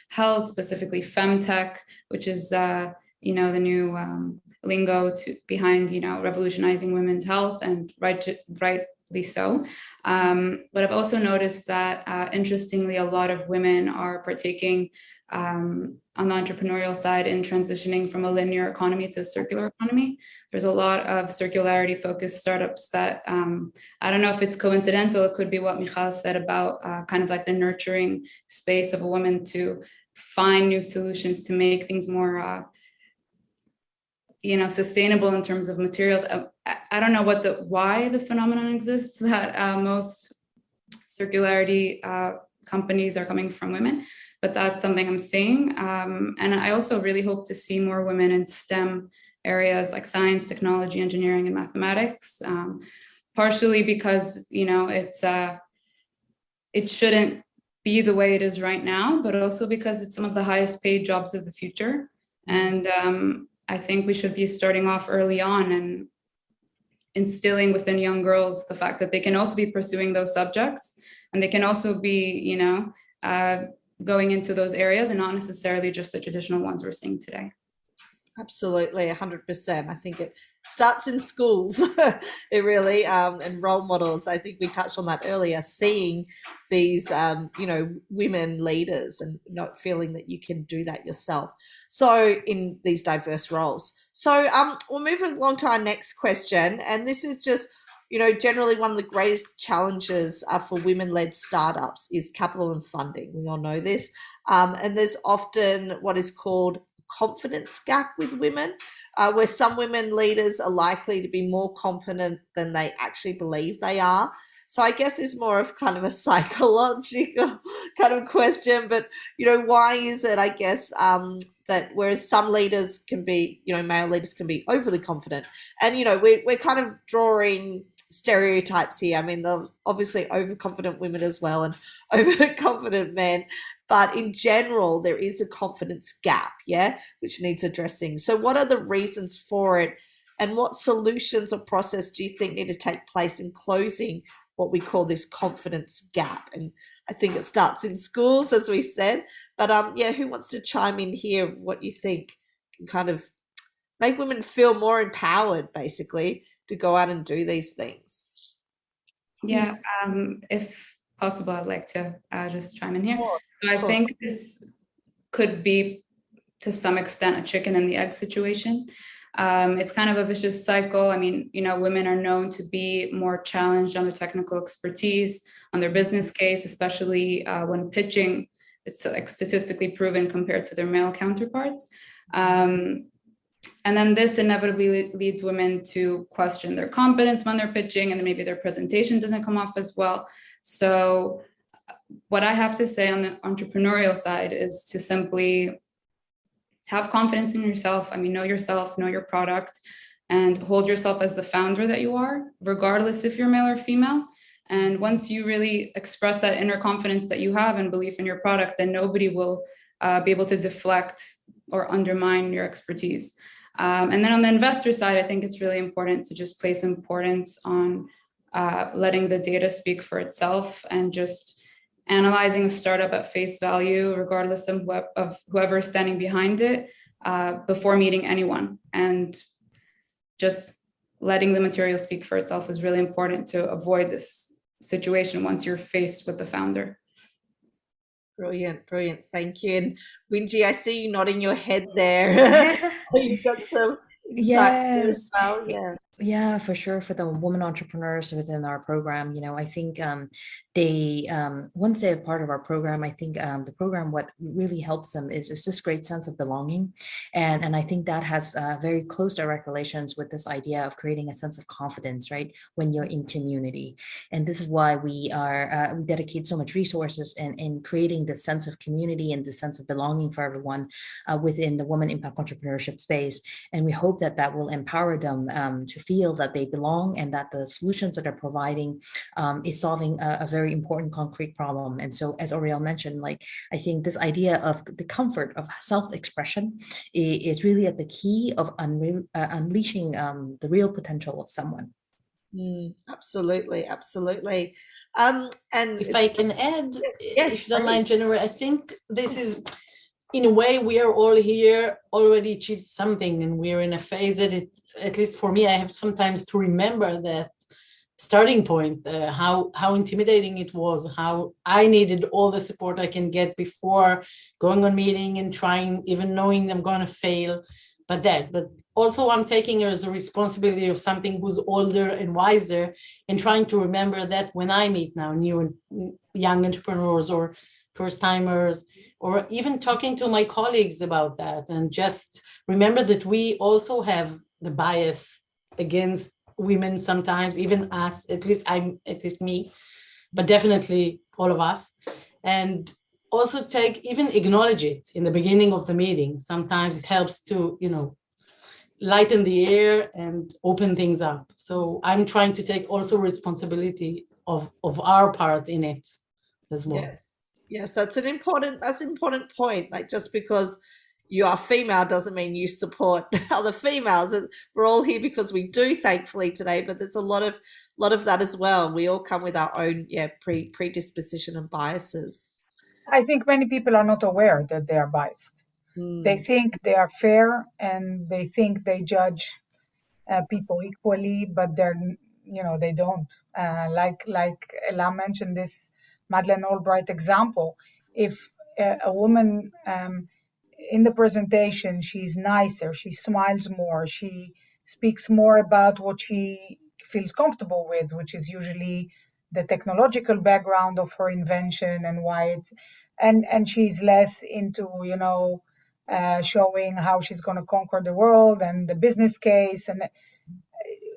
health, specifically femtech, which is, the new lingo behind, revolutionizing women's health, and rightly so. But I've also noticed that, interestingly, a lot of women are partaking on the entrepreneurial side in transitioning from a linear economy to a circular economy. There's a lot of circularity focused startups that I don't know if it's coincidental. It could be what Michal said about kind of like the nurturing space of a woman to find new solutions to make things more sustainable in terms of materials. I don't know why the phenomenon exists that most circularity companies are coming from women, but that's something I'm seeing. And I also really hope to see more women in STEM areas like science, technology, engineering, and mathematics, partially because, it shouldn't be the way it is right now, but also because it's some of the highest paid jobs of the future. And I think we should be starting off early on and instilling within young girls the fact that they can also be pursuing those subjects, and they can also be, going into those areas and not necessarily just the traditional ones we're seeing today. Absolutely, 100%. I think it starts in schools. It really, and role models. I think we touched on that earlier, seeing these, women leaders and not feeling that you can do that yourself. So in these diverse roles. So we'll move along to our next question. And this is just, generally one of the greatest challenges for women-led startups is capital and funding. We all know this. And there's often what is called confidence gap with women, where some women leaders are likely to be more confident than they actually believe they are. So I guess it's more of kind of a psychological kind of question, but why is it, I guess, that whereas some leaders can be, male leaders can be overly confident, and we're kind of drawing stereotypes here. I mean, there's obviously overconfident women as well and overconfident men, but in general, there is a confidence gap, which needs addressing. So what are the reasons for it, and what solutions or process do you think need to take place in closing what we call this confidence gap? And I think it starts in schools, as we said, but who wants to chime in here? What you think can kind of make women feel more empowered, basically, to go out and do these things? Yeah, if possible, I'd like to just chime in here. So I think this could be, to some extent, a chicken and the egg situation. It's kind of a vicious cycle. I mean, women are known to be more challenged on their technical expertise, on their business case, especially when pitching. It's like statistically proven compared to their male counterparts. And then this inevitably leads women to question their competence when they're pitching, and then maybe their presentation doesn't come off as well. So what I have to say on the entrepreneurial side is to simply have confidence in yourself. I mean, know yourself, know your product, and hold yourself as the founder that you are, regardless if you're male or female. And once you really express that inner confidence that you have and belief in your product, then nobody will be able to deflect or undermine your expertise. And then on the investor side, I think it's really important to just place importance on letting the data speak for itself, and just analyzing a startup at face value, regardless of whoever is standing behind it, before meeting anyone. And just letting the material speak for itself is really important to avoid this situation once you're faced with the founder. Brilliant, brilliant. Thank you. And Wingee, I see you nodding your head there. You've got some insight as well. Yeah. Yeah, for sure. For the women entrepreneurs within our program, I think they once they're part of our program, I think the program what really helps them is this great sense of belonging, and I think that has very close direct relations with this idea of creating a sense of confidence, right? When you're in community, and this is why we dedicate so much resources in creating this sense of community and this sense of belonging for everyone within the women impact entrepreneurship space, and we hope that that will empower them to feel that they belong and that the solutions that they're providing is solving a very important concrete problem. And so, as Orelle mentioned, like I think this idea of the comfort of self-expression is really at the key of unleashing the real potential of someone. Absolutely, absolutely. And if I can add, yeah, if you don't mind, January, I think this is, in a way, we are all here already achieved something, and we're in a phase that at least for me, I have sometimes to remember that starting point, how intimidating it was, how I needed all the support I can get before going on meeting and trying, even knowing I'm going to fail, but also I'm taking it as a responsibility of something who's older and wiser, and trying to remember that when I meet now new and young entrepreneurs or first timers, or even talking to my colleagues about that, and just remember that we also have the bias against women sometimes, even us, at least me, but definitely all of us. And also even acknowledge it in the beginning of the meeting. Sometimes it helps to, lighten the air and open things up. So I'm trying to take also responsibility of our part in it as well. Yes, that's an important point. Like, just because you are female doesn't mean you support other females. We're all here because we do, thankfully, today, but there's a lot of that as well. We all come with our own predisposition and biases. I think many people are not aware that they are biased. They think they are fair, and they think they judge people equally, but they don't. Like Elah mentioned, this Madeleine Albright example. If a woman in the presentation, she's nicer, she smiles more, she speaks more about what she feels comfortable with, which is usually the technological background of her invention and why it's, and she's less into, showing how she's going to conquer the world and the business case. And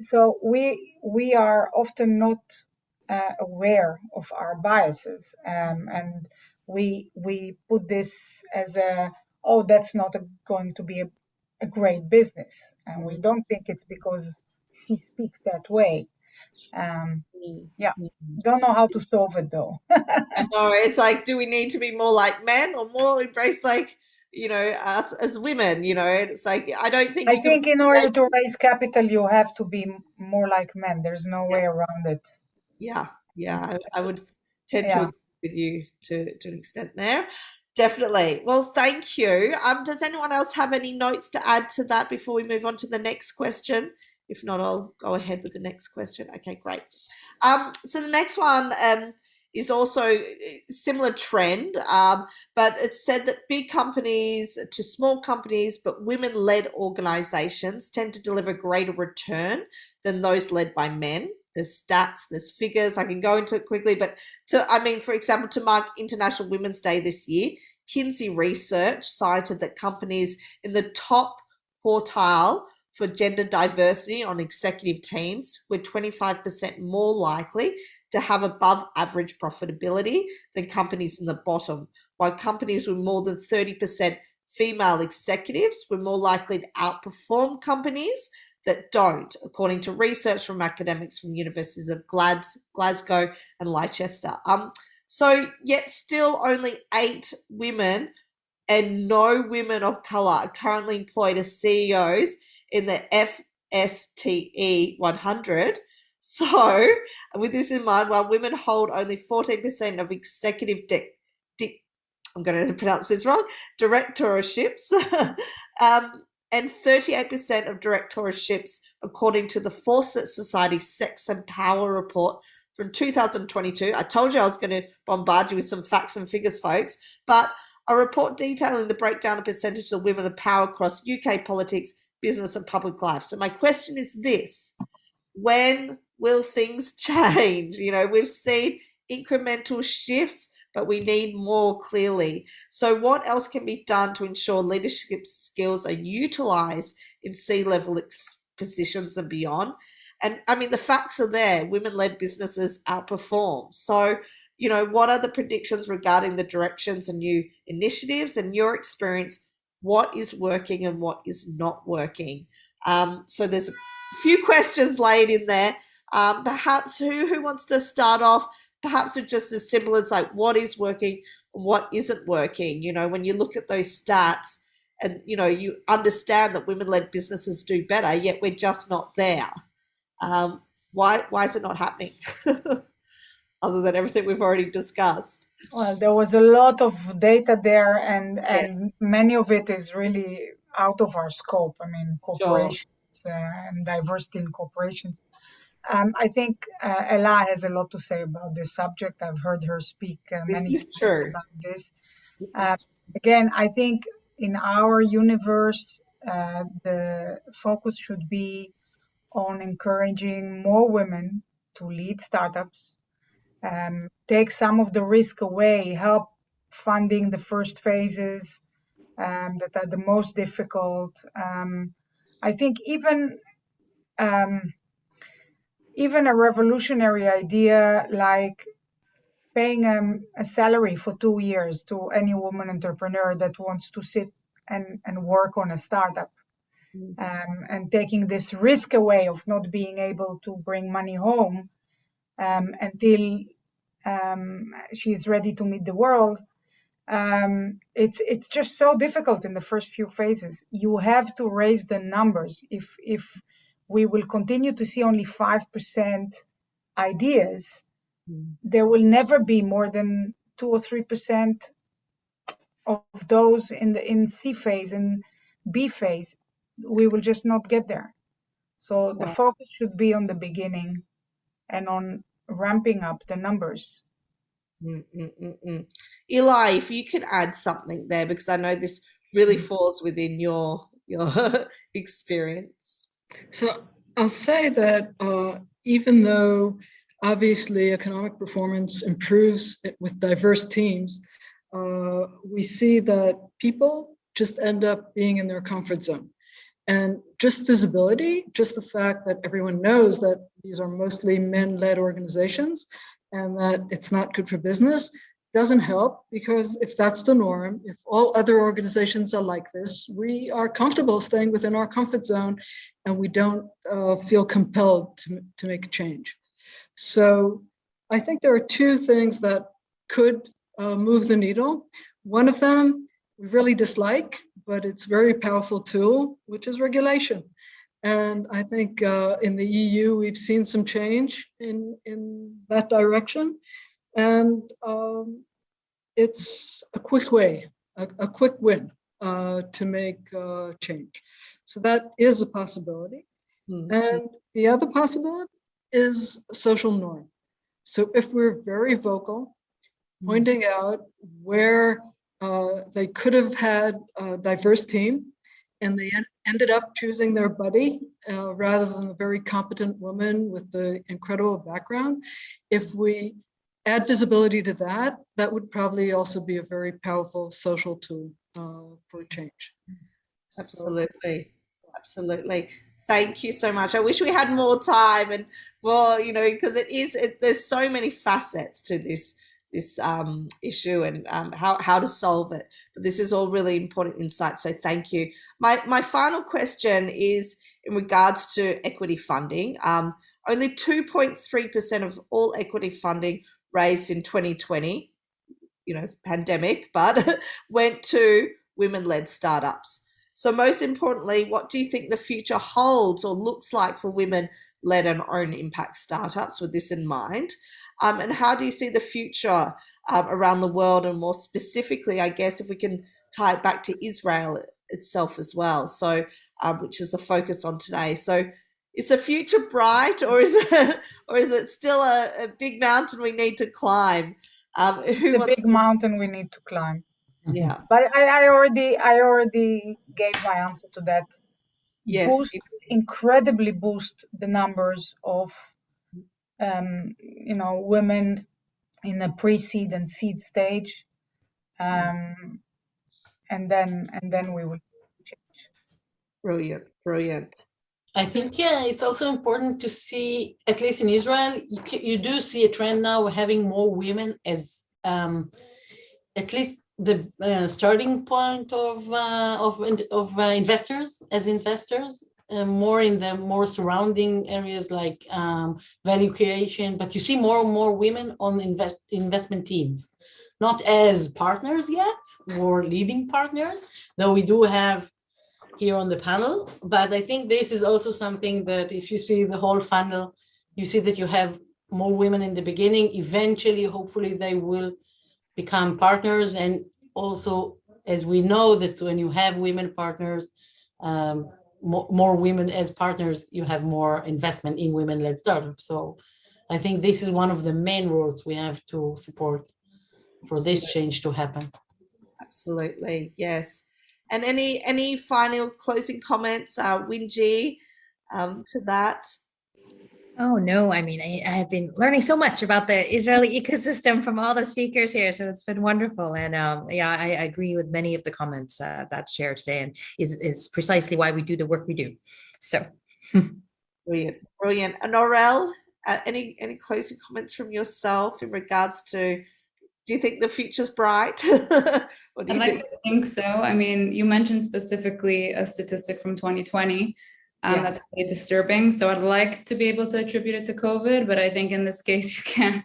so we are often not aware of our biases, and we put this as that's not going to be a great business, and we don't think it's because she speaks that way. Don't know how to solve it though. I know, it's like, do we need to be more like men or more embrace like us as women? It's like, I don't think. I think in order to raise capital, you have to be more like men. There's no way around it. Yeah, I would tend to agree with you to an extent there. Definitely. Well, thank you. Does anyone else have any notes to add to that before we move on to the next question? If not, I'll go ahead with the next question. Okay, great. So the next one is also a similar trend, but it's said that big companies to small companies, but women-led organizations tend to deliver greater return than those led by men. There's stats, there's figures. I can go into it quickly, but for example, to mark International Women's Day this year, Kinsey Research cited that companies in the top quartile for gender diversity on executive teams were 25% more likely to have above average profitability than companies in the bottom, while companies with more than 30% female executives were more likely to outperform companies that don't, according to research from academics from universities of Glasgow and Leicester. So yet still only 8 women and no women of colour are currently employed as CEOs in the FSTE 100. So with this in mind, while women hold only 14% of executive I'm going to pronounce this wrong, directorships, and 38% of directorships, according to the Fawcett Society Sex and Power Report from 2022. I told you I was going to bombard you with some facts and figures, folks, but a report detailing the breakdown of percentage of women of power across UK politics, business and public life. So my question is this: when will things change? You know, we've seen incremental shifts, but we need more clearly. So what else can be done to ensure leadership skills are utilized in C-level positions and beyond? And I mean, the facts are there. Women-led businesses outperform. So, you know, what are the predictions regarding the directions and new initiatives and your experience? What is working and what is not working? So there's a few questions laid in there. Perhaps who wants to start off? Perhaps it's just as simple as like what is working and what isn't working. You know, when you look at those stats and, you know, you understand that women-led businesses do better, yet we're just not there. Why is it not happening? Other than everything we've already discussed. Well, there was a lot of data there, and Yes. many of it is really out of our scope. I mean, corporations and diversity in corporations. I think Elah has a lot to say about this subject. I've heard her speak many This is times true. about this. Again, I think in our universe, the focus should be on encouraging more women to lead startups, take some of the risk away, help funding the first phases that are the most difficult. I think even a revolutionary idea like paying a salary for 2 years to any woman entrepreneur that wants to sit and work on a startup, and taking this risk away of not being able to bring money home until she's ready to meet the world. It's just so difficult in the first few phases. You have to raise the numbers. If we will continue to see only 5% ideas, there will never be more than 2 or 3% of those in C phase and B phase. We will just not get there. So the focus should be on the beginning and on ramping up the numbers. Elah, if you can add something there, because I know this really falls within your experience. So I'll say that even though obviously economic performance improves with diverse teams, we see that people just end up being in their comfort zone. And just visibility, just the fact that everyone knows that these are mostly men-led organizations and that it's not good for business doesn't help, because if that's the norm, if all other organizations are like this, we are comfortable staying within our comfort zone and we don't feel compelled to make a change. So I think there are two things that could move the needle. One of them we really dislike, but it's a very powerful tool, which is regulation. And I think in the EU, we've seen some change in that direction. And it's a quick way, a quick win to make change. So that is a possibility. And the other possibility is social norm. So if we're very vocal, pointing out where they could have had a diverse team and they ended up choosing their buddy rather than a very competent woman with the incredible background. If we add visibility to that, that would probably also be a very powerful social tool for change. Absolutely. Absolutely. Thank you so much. I wish we had more time and more, you know, because there's so many facets to this issue and how to solve it. But this is all really important insight. So thank you. My final question is in regards to equity funding. Only 2.3% of all equity funding raised in 2020, you know, pandemic, but went to women-led startups. So most importantly, what do you think the future holds or looks like for women-led and own impact startups with this in mind? And how do you see the future around the world, and more specifically, I guess, if we can tie it back to Israel itself as well, so which is the focus on today. So is the future bright, or is it still a big mountain we need to climb? It's a big mountain we need to climb. Yeah. But I already gave my answer to that. Yes. Boost incredibly boost the numbers of women in the pre-seed and seed stage, and then we will change. Brilliant, brilliant. I think, yeah, it's also important to see, at least in Israel, you do see a trend now having more women as at least the starting point of investors, as investors, more in the more surrounding areas like value creation. But you see more and more women on investment teams, not as partners yet, or leading partners, though we do have here on the panel. But I think this is also something that if you see the whole funnel, you see that you have more women in the beginning. Eventually, hopefully, they will become partners. And also, as we know that when you have women partners, more women as partners, you have more investment in women-led startups. So I think this is one of the main roles we have to support for this change to happen. Absolutely, yes. And any final closing comments, Wingee, to that? Oh, no. I mean, I have been learning so much about the Israeli ecosystem from all the speakers here. So it's been wonderful. And yeah, I agree with many of the comments that's shared today, and is precisely why we do the work we do. So Brilliant, brilliant. And Orelle, any closing comments from yourself in regards to, do you think the future's bright? What do you think? I think so. I mean, you mentioned specifically a statistic from 2020. That's really disturbing. So I'd like to be able to attribute it to COVID, but I think in this case, you can't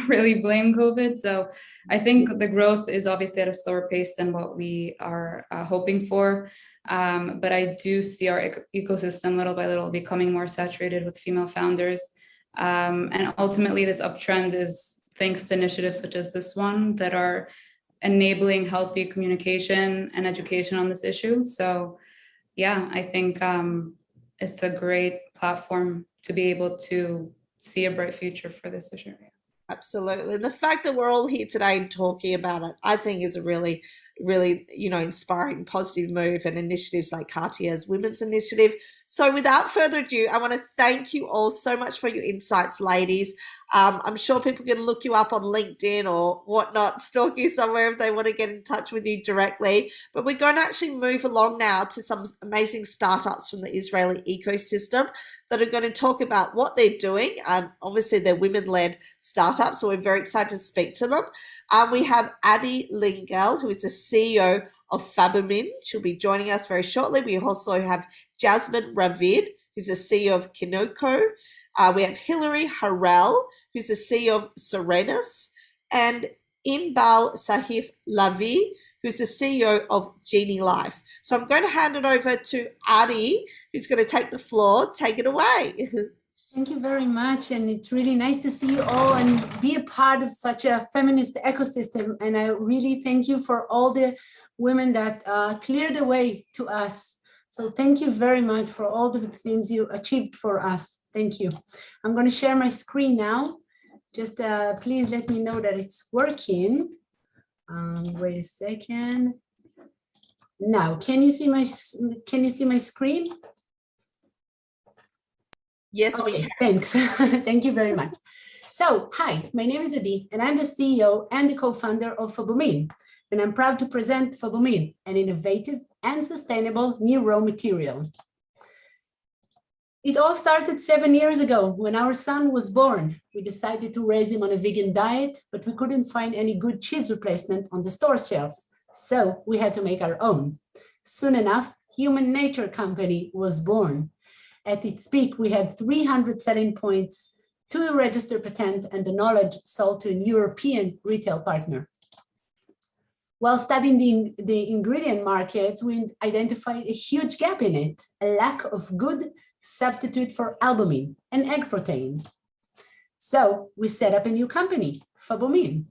really blame COVID. So I think the growth is obviously at a slower pace than what we are hoping for. But I do see our ecosystem little by little becoming more saturated with female founders. And ultimately, this uptrend is thanks to initiatives such as this one that are enabling healthy communication and education on this issue. So yeah, I think it's a great platform to be able to see a bright future for this issue. Absolutely. And the fact that we're all here today and talking about it, I think is a really, really, inspiring, positive move, and initiatives like Cartier's Women's Initiative. So without further ado, I want to thank you all so much for your insights, ladies. I'm sure people can look you up on LinkedIn or whatnot, stalk you somewhere if they want to get in touch with you directly. But we're going to actually move along now to some amazing startups from the Israeli ecosystem that are going to talk about what they're doing. And obviously, they're women-led startups, so we're very excited to speak to them. We have Adi Lingel, who is the CEO of Fabumin. She'll be joining us very shortly. We also have Jasmine Ravid, who's the CEO of Kinoko. We have Hilary Orelle, who's the CEO of Serenus, and Inbal Sahif Lavi, who's the CEO of Genie Life. So I'm going to hand it over to Adi, who's going to take the floor. Take it away. Thank you very much. And it's really nice to see you all and be a part of such a feminist ecosystem. And I really thank you for all the women that cleared the way to us. So thank you very much for all the things you achieved for us. Thank you. I'm going to share my screen now. Just please let me know that it's working. Wait a second. Now, can you see my screen? Yes, okay, we can. Thanks. Thank you very much. So, hi, my name is Adi, and I'm the CEO and the co-founder of Fabumin. And I'm proud to present Fabumin, an innovative and sustainable new raw material. It all started 7 years ago when our son was born. We decided to raise him on a vegan diet, but we couldn't find any good cheese replacement on the store shelves. So we had to make our own. Soon enough, Human Nature Company was born. At its peak, we had 300 selling points, 2 registered patents, and the knowledge sold to a European retail partner. While studying the ingredient market, we identified a huge gap in it, a lack of good substitute for albumin, an egg protein. So we set up a new company, Fabumin.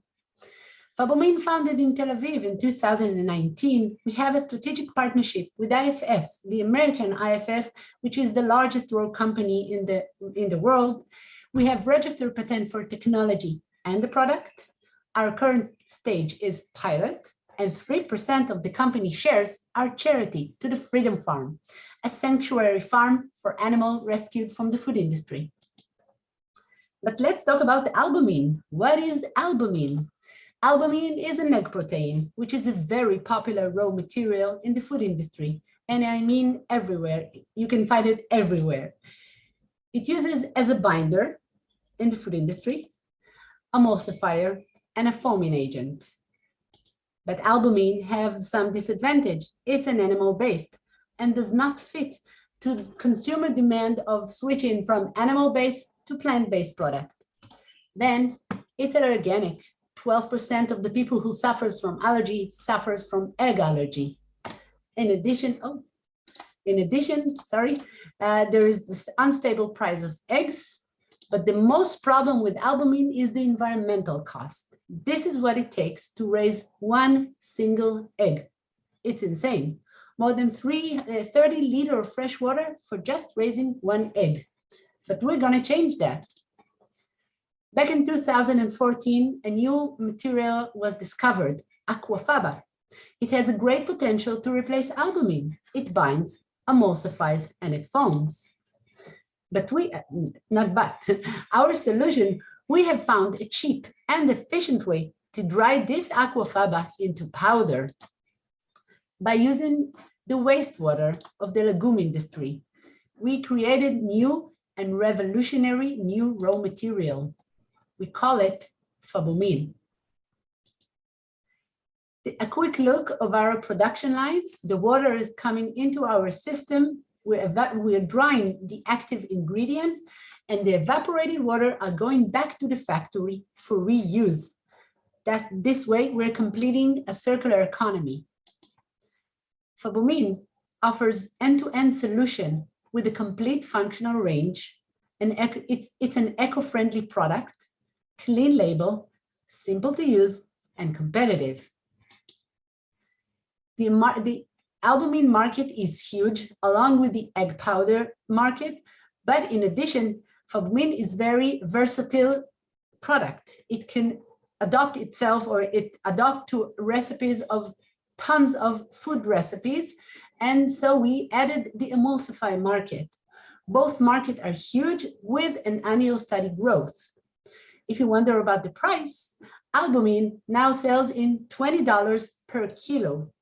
Fabumin, founded in Tel Aviv in 2019, we have a strategic partnership with IFF, the American IFF, which is the largest raw company in the world. We have registered patent for technology and the product. Our current stage is pilot, and 3% of the company shares are charity to the Freedom Farm, a sanctuary farm for animals rescued from the food industry. But let's talk about albumin. What is albumin? Albumin is an egg protein, which is a very popular raw material in the food industry. And I mean everywhere. You can find it everywhere. It uses as a binder in the food industry, emulsifier, and a foaming agent. But albumin has some disadvantage. It's an animal-based and does not fit to the consumer demand of switching from animal-based to plant-based product. Then it's an organic. 12% of the people who suffers from allergy suffers from egg allergy. In addition, there is this unstable price of eggs, but the most problem with albumin is the environmental cost. This is what it takes to raise one single egg. It's insane. More than 30 liters of fresh water for just raising one egg. But we're going to change that. Back in 2014, a new material was discovered, aquafaba. It has a great potential to replace albumin. It binds, emulsifies, and it foams. But our solution, we have found a cheap and efficient way to dry this aquafaba into powder by using the wastewater of the legume industry. We created new and revolutionary new raw material. We call it fabumin. A quick look of our production line. The water is coming into our system. We're drying the active ingredient, and the evaporated water are going back to the factory for reuse. This way, we're completing a circular economy. Fabumin offers end-to-end solution with a complete functional range. And it's an eco-friendly product, clean label, simple to use, and competitive. The albumin market is huge, along with the egg powder market. But in addition, fabumin is very versatile product. It can adopt itself, or it adopt to recipes of tons of food recipes. And so we added the emulsify market. Both markets are huge with an annual steady growth. If you wonder about the price, albumin now sells in $20 per kilo.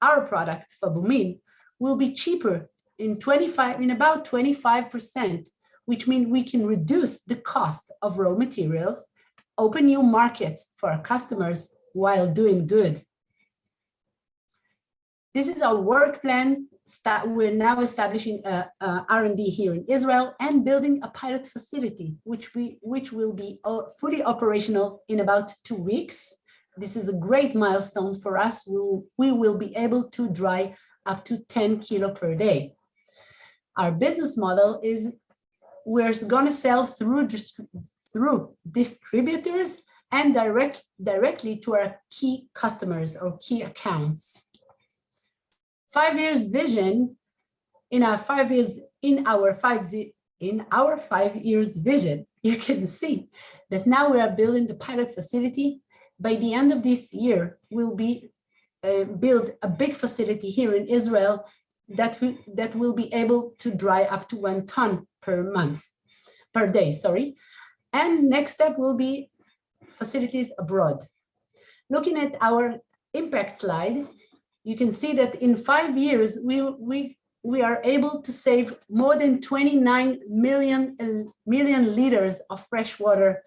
Our product, fabumin, will be cheaper in about 25%, which means we can reduce the cost of raw materials, open new markets for our customers while doing good. This is our work plan. We're now establishing R&D here in Israel and building a pilot facility, which will be fully operational in about 2 weeks. This is a great milestone for us. We will be able to dry up to 10 kilos per day. Our business model is we're going to sell through distributors and directly to our key customers or key accounts. 5 years vision, in our 5 years vision, you can see that now we are building the pilot facility. By the end of this year, we'll build a big facility here in Israel that will be able to dry up to 1 ton per day. And next step will be facilities abroad. Looking at our impact slide, you can see that in 5 years, we are able to save more than 29 million liters of fresh water,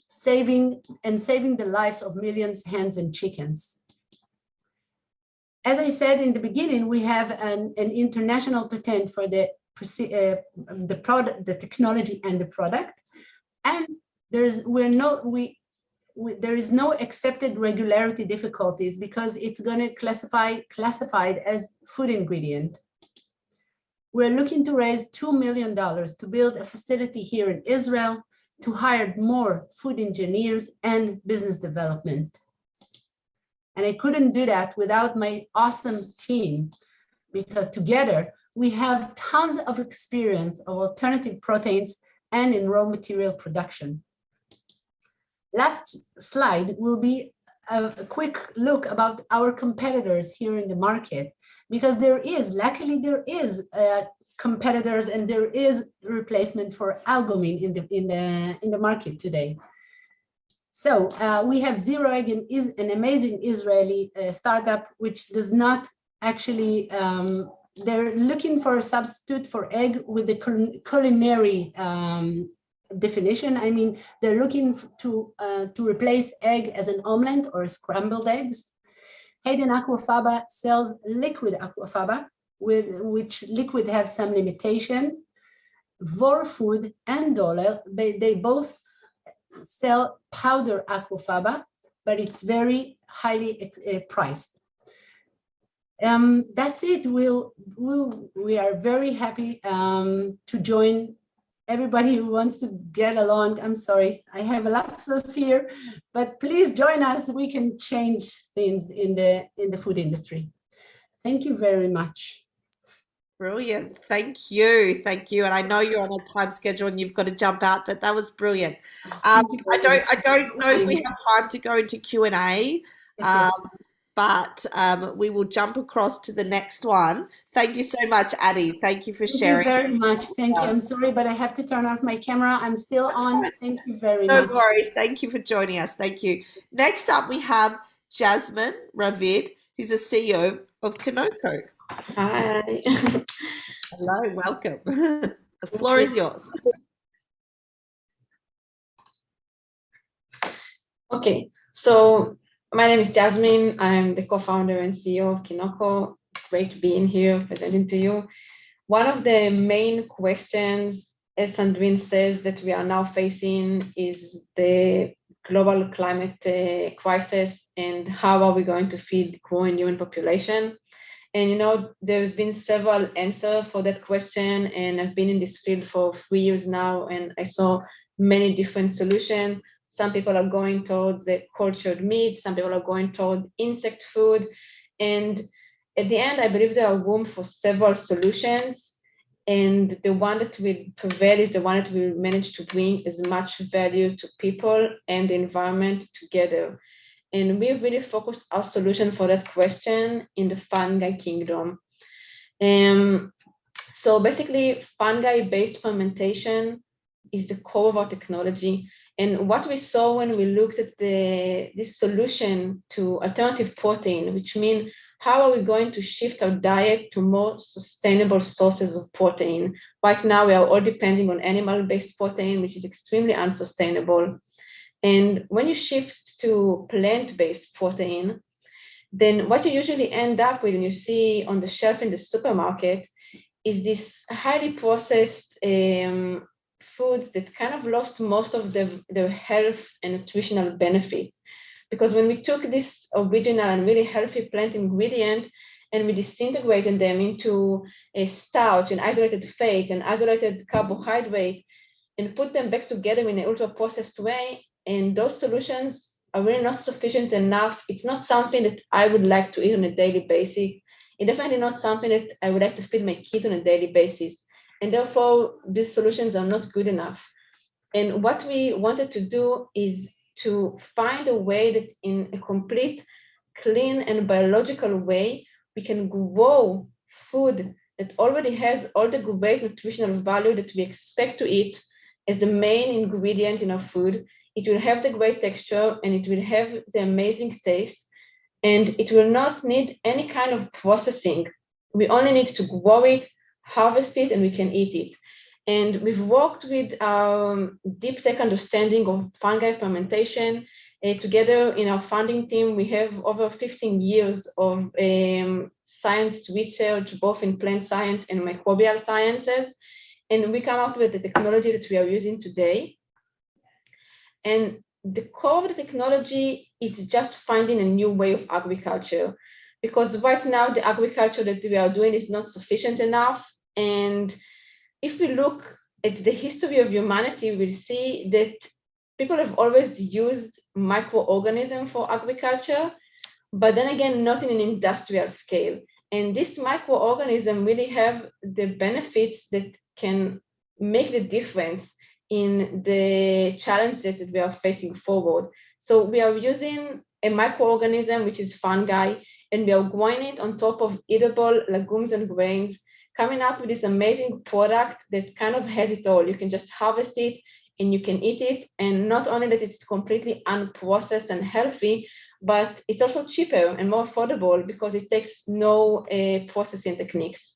saving the lives of millions of hens and chickens. As I said in the beginning, we have an international patent for the technology and the product, and there is no accepted regularity difficulties because it's going to classified as food ingredient. We're looking to raise $2 million to build a facility here in Israel, to hire more food engineers and business development. And I couldn't do that without my awesome team, because together we have tons of experience of alternative proteins and in raw material production. Last slide will be a quick look about our competitors here in the market, because luckily there is competitors and there is replacement for albumin in the market today. So we have Zero Egg, an amazing Israeli startup which does not actually, they're looking for a substitute for egg with the culinary definition. I mean, they're looking to replace egg as an omelet or scrambled eggs. Hayden Aquafaba sells liquid aquafaba, which liquid have some limitation. Vor Food and Dollar, they both sell powder aquafaba, but it's very highly priced. That's it. We are very happy to join everybody who wants to get along. I'm sorry, I have a lapsus here, but please join us. We can change things in the food industry. Thank you very much. Brilliant. Thank you. Thank you. And I know you're on a time schedule and you've got to jump out, but that was brilliant. I don't know if we have time to go into Q&A, but we will jump across to the next one. Thank you so much, Addie. Thank you for sharing. Thank you very much. Thank you. I'm sorry, but I have to turn off my camera. I'm still on. Thank you very much. No worries. Thank you for joining us. Thank you. Next up, we have Jasmine Ravid, who's the CEO of Kinoko. Hi. Hello, welcome. The floor is yours. Okay, so my name is Jasmine. I'm the co-founder and CEO of Kinoko. Great being here, presenting to you. One of the main questions, as Sandrine says, that we are now facing is the global climate crisis and how are we going to feed growing human population. And, you know, there's been several answers for that question, and I've been in this field for 3 years now, and I saw many different solutions. Some people are going towards the cultured meat, some people are going toward insect food, and at the end, I believe there are room for several solutions, and the one that will prevail is the one that will manage to bring as much value to people and the environment together. And we've really focused our solution for that question in the fungi kingdom. So basically, fungi-based fermentation is the core of our technology. And what we saw when we looked at this solution to alternative protein, which means how are we going to shift our diet to more sustainable sources of protein? Right now, we are all depending on animal-based protein, which is extremely unsustainable. And when you shift to plant-based protein, then what you usually end up with, and you see on the shelf in the supermarket, is this highly processed foods that kind of lost most of their health and nutritional benefits. Because when we took this original and really healthy plant ingredient and we disintegrated them into a starch and isolated fat and isolated carbohydrate and put them back together in an ultra-processed way, and those solutions are really not sufficient enough. It's not something that I would like to eat on a daily basis. It's definitely not something that I would like to feed my kids on a daily basis. And therefore, these solutions are not good enough. And what we wanted to do is to find a way that in a complete, clean, and biological way, we can grow food that already has all the great nutritional value that we expect to eat as the main ingredient in our food. It will have the great texture and it will have the amazing taste, and it will not need any kind of processing. We only need to grow it, harvest it, and we can eat it. And we've worked with deep tech understanding of fungi fermentation. Together in our founding team, we have over 15 years of science research, both in plant science and microbial sciences. And we come up with the technology that we are using today. And the core of the technology is just finding a new way of agriculture, because right now the agriculture that we are doing is not sufficient enough. And if we look at the history of humanity, we'll see that people have always used microorganisms for agriculture, but then again, not in an industrial scale. And this microorganism really have the benefits that can make the difference in the challenges that we are facing forward. So we are using a microorganism, which is fungi, and we are growing it on top of edible legumes and grains, coming up with this amazing product that kind of has it all. You can just harvest it and you can eat it. And not only that it's completely unprocessed and healthy, but it's also cheaper and more affordable because it takes no processing techniques.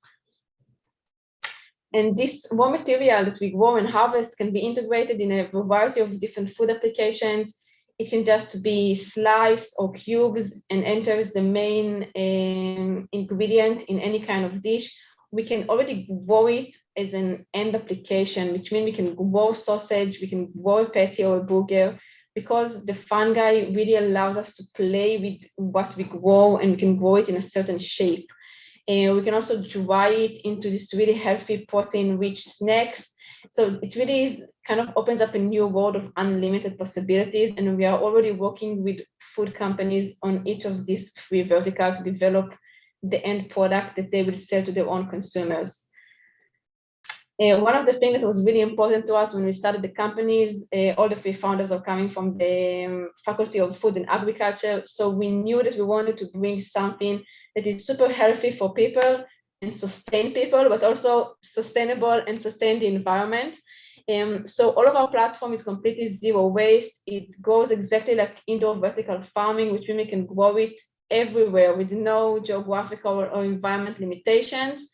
And this raw material that we grow and harvest can be integrated in a variety of different food applications. It can just be sliced or cubes and enters the main ingredient in any kind of dish. We can already grow it as an end application, which means we can grow sausage, we can grow a patty or a burger, because the fungi really allows us to play with what we grow, and we can grow it in a certain shape. And we can also dry it into this really healthy protein-rich snacks. So it really kind of opens up a new world of unlimited possibilities. And we are already working with food companies on each of these 3 verticals to develop the end product that they will sell to their own consumers. One of the things that was really important to us when we started the companies, all the 3 founders are coming from the Faculty of Food and Agriculture. So we knew that we wanted to bring something that is super healthy for people and sustain people, but also sustainable and sustain the environment. So all of our platform is completely zero waste. It goes exactly like indoor vertical farming, which means we can grow it everywhere with no geographical or environment limitations,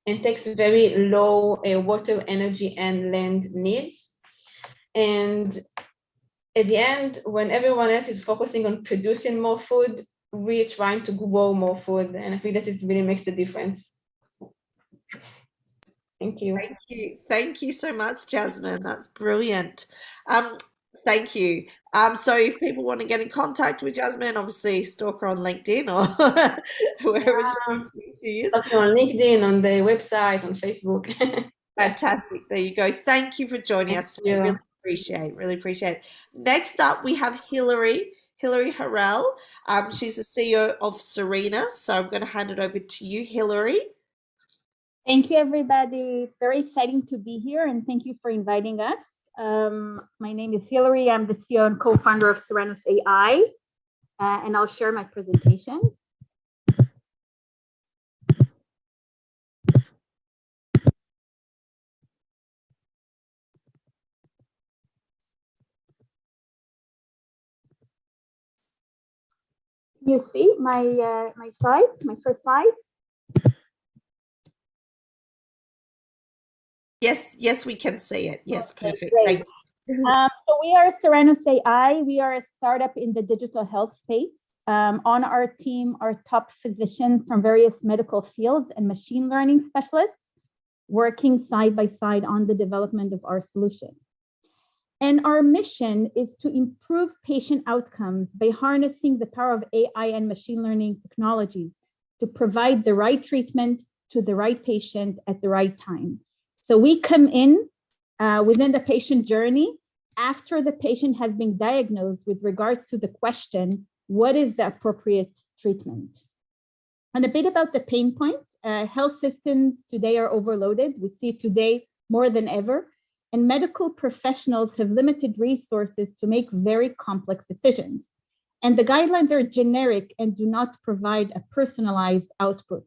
and takes very low water, energy, and land needs. And at the end, when everyone else is focusing on producing more food, we're trying to grow more food. And I think that it really makes the difference. Thank you. Thank you. Thank you so much, Jasmine. That's brilliant. Thank you. So if people want to get in contact with Jasmine, obviously stalk her on LinkedIn or wherever she is. Also on LinkedIn, on the website, on Facebook. Fantastic. There you go. Thank you for joining us today. Really appreciate it. Next up, we have Hillary Orelle. She's the CEO of Serena. So I'm going to hand it over to you, Hillary. Thank you, everybody. Very exciting to be here, and thank you for inviting us. My name is Hillary. I'm the CEO and co-founder of Serenos AI, and I'll share my presentation. You see my slide, my first slide? Yes, we can see it. Yes, okay, perfect. Great. So we are Serenos AI. We are a startup in the digital health space. On our team are top physicians from various medical fields and machine learning specialists working side by side on the development of our solution. And our mission is to improve patient outcomes by harnessing the power of AI and machine learning technologies to provide the right treatment to the right patient at the right time. So we come in within the patient journey after the patient has been diagnosed with regards to the question, what is the appropriate treatment? And a bit about the pain point. Health systems today are overloaded. We see today more than ever. And medical professionals have limited resources to make very complex decisions. And the guidelines are generic and do not provide a personalized output.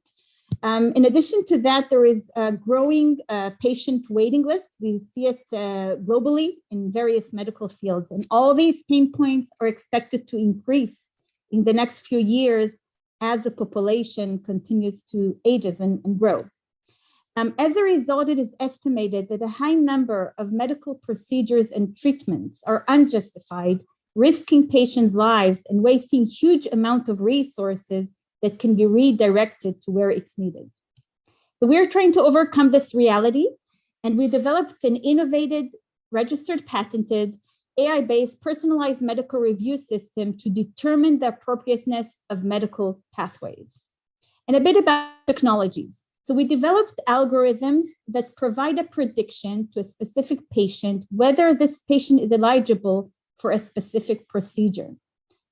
In addition to that, there is a growing patient waiting list. We see it globally in various medical fields. And all these pain points are expected to increase in the next few years as the population continues to ages and grow. As a result, it is estimated that a high number of medical procedures and treatments are unjustified, risking patients' lives and wasting huge amount of resources that can be redirected to where it's needed. So we're trying to overcome this reality, and we developed an innovative, registered, patented, AI-based personalized medical review system to determine the appropriateness of medical pathways. And a bit about technologies. So we developed algorithms that provide a prediction to a specific patient whether this patient is eligible for a specific procedure.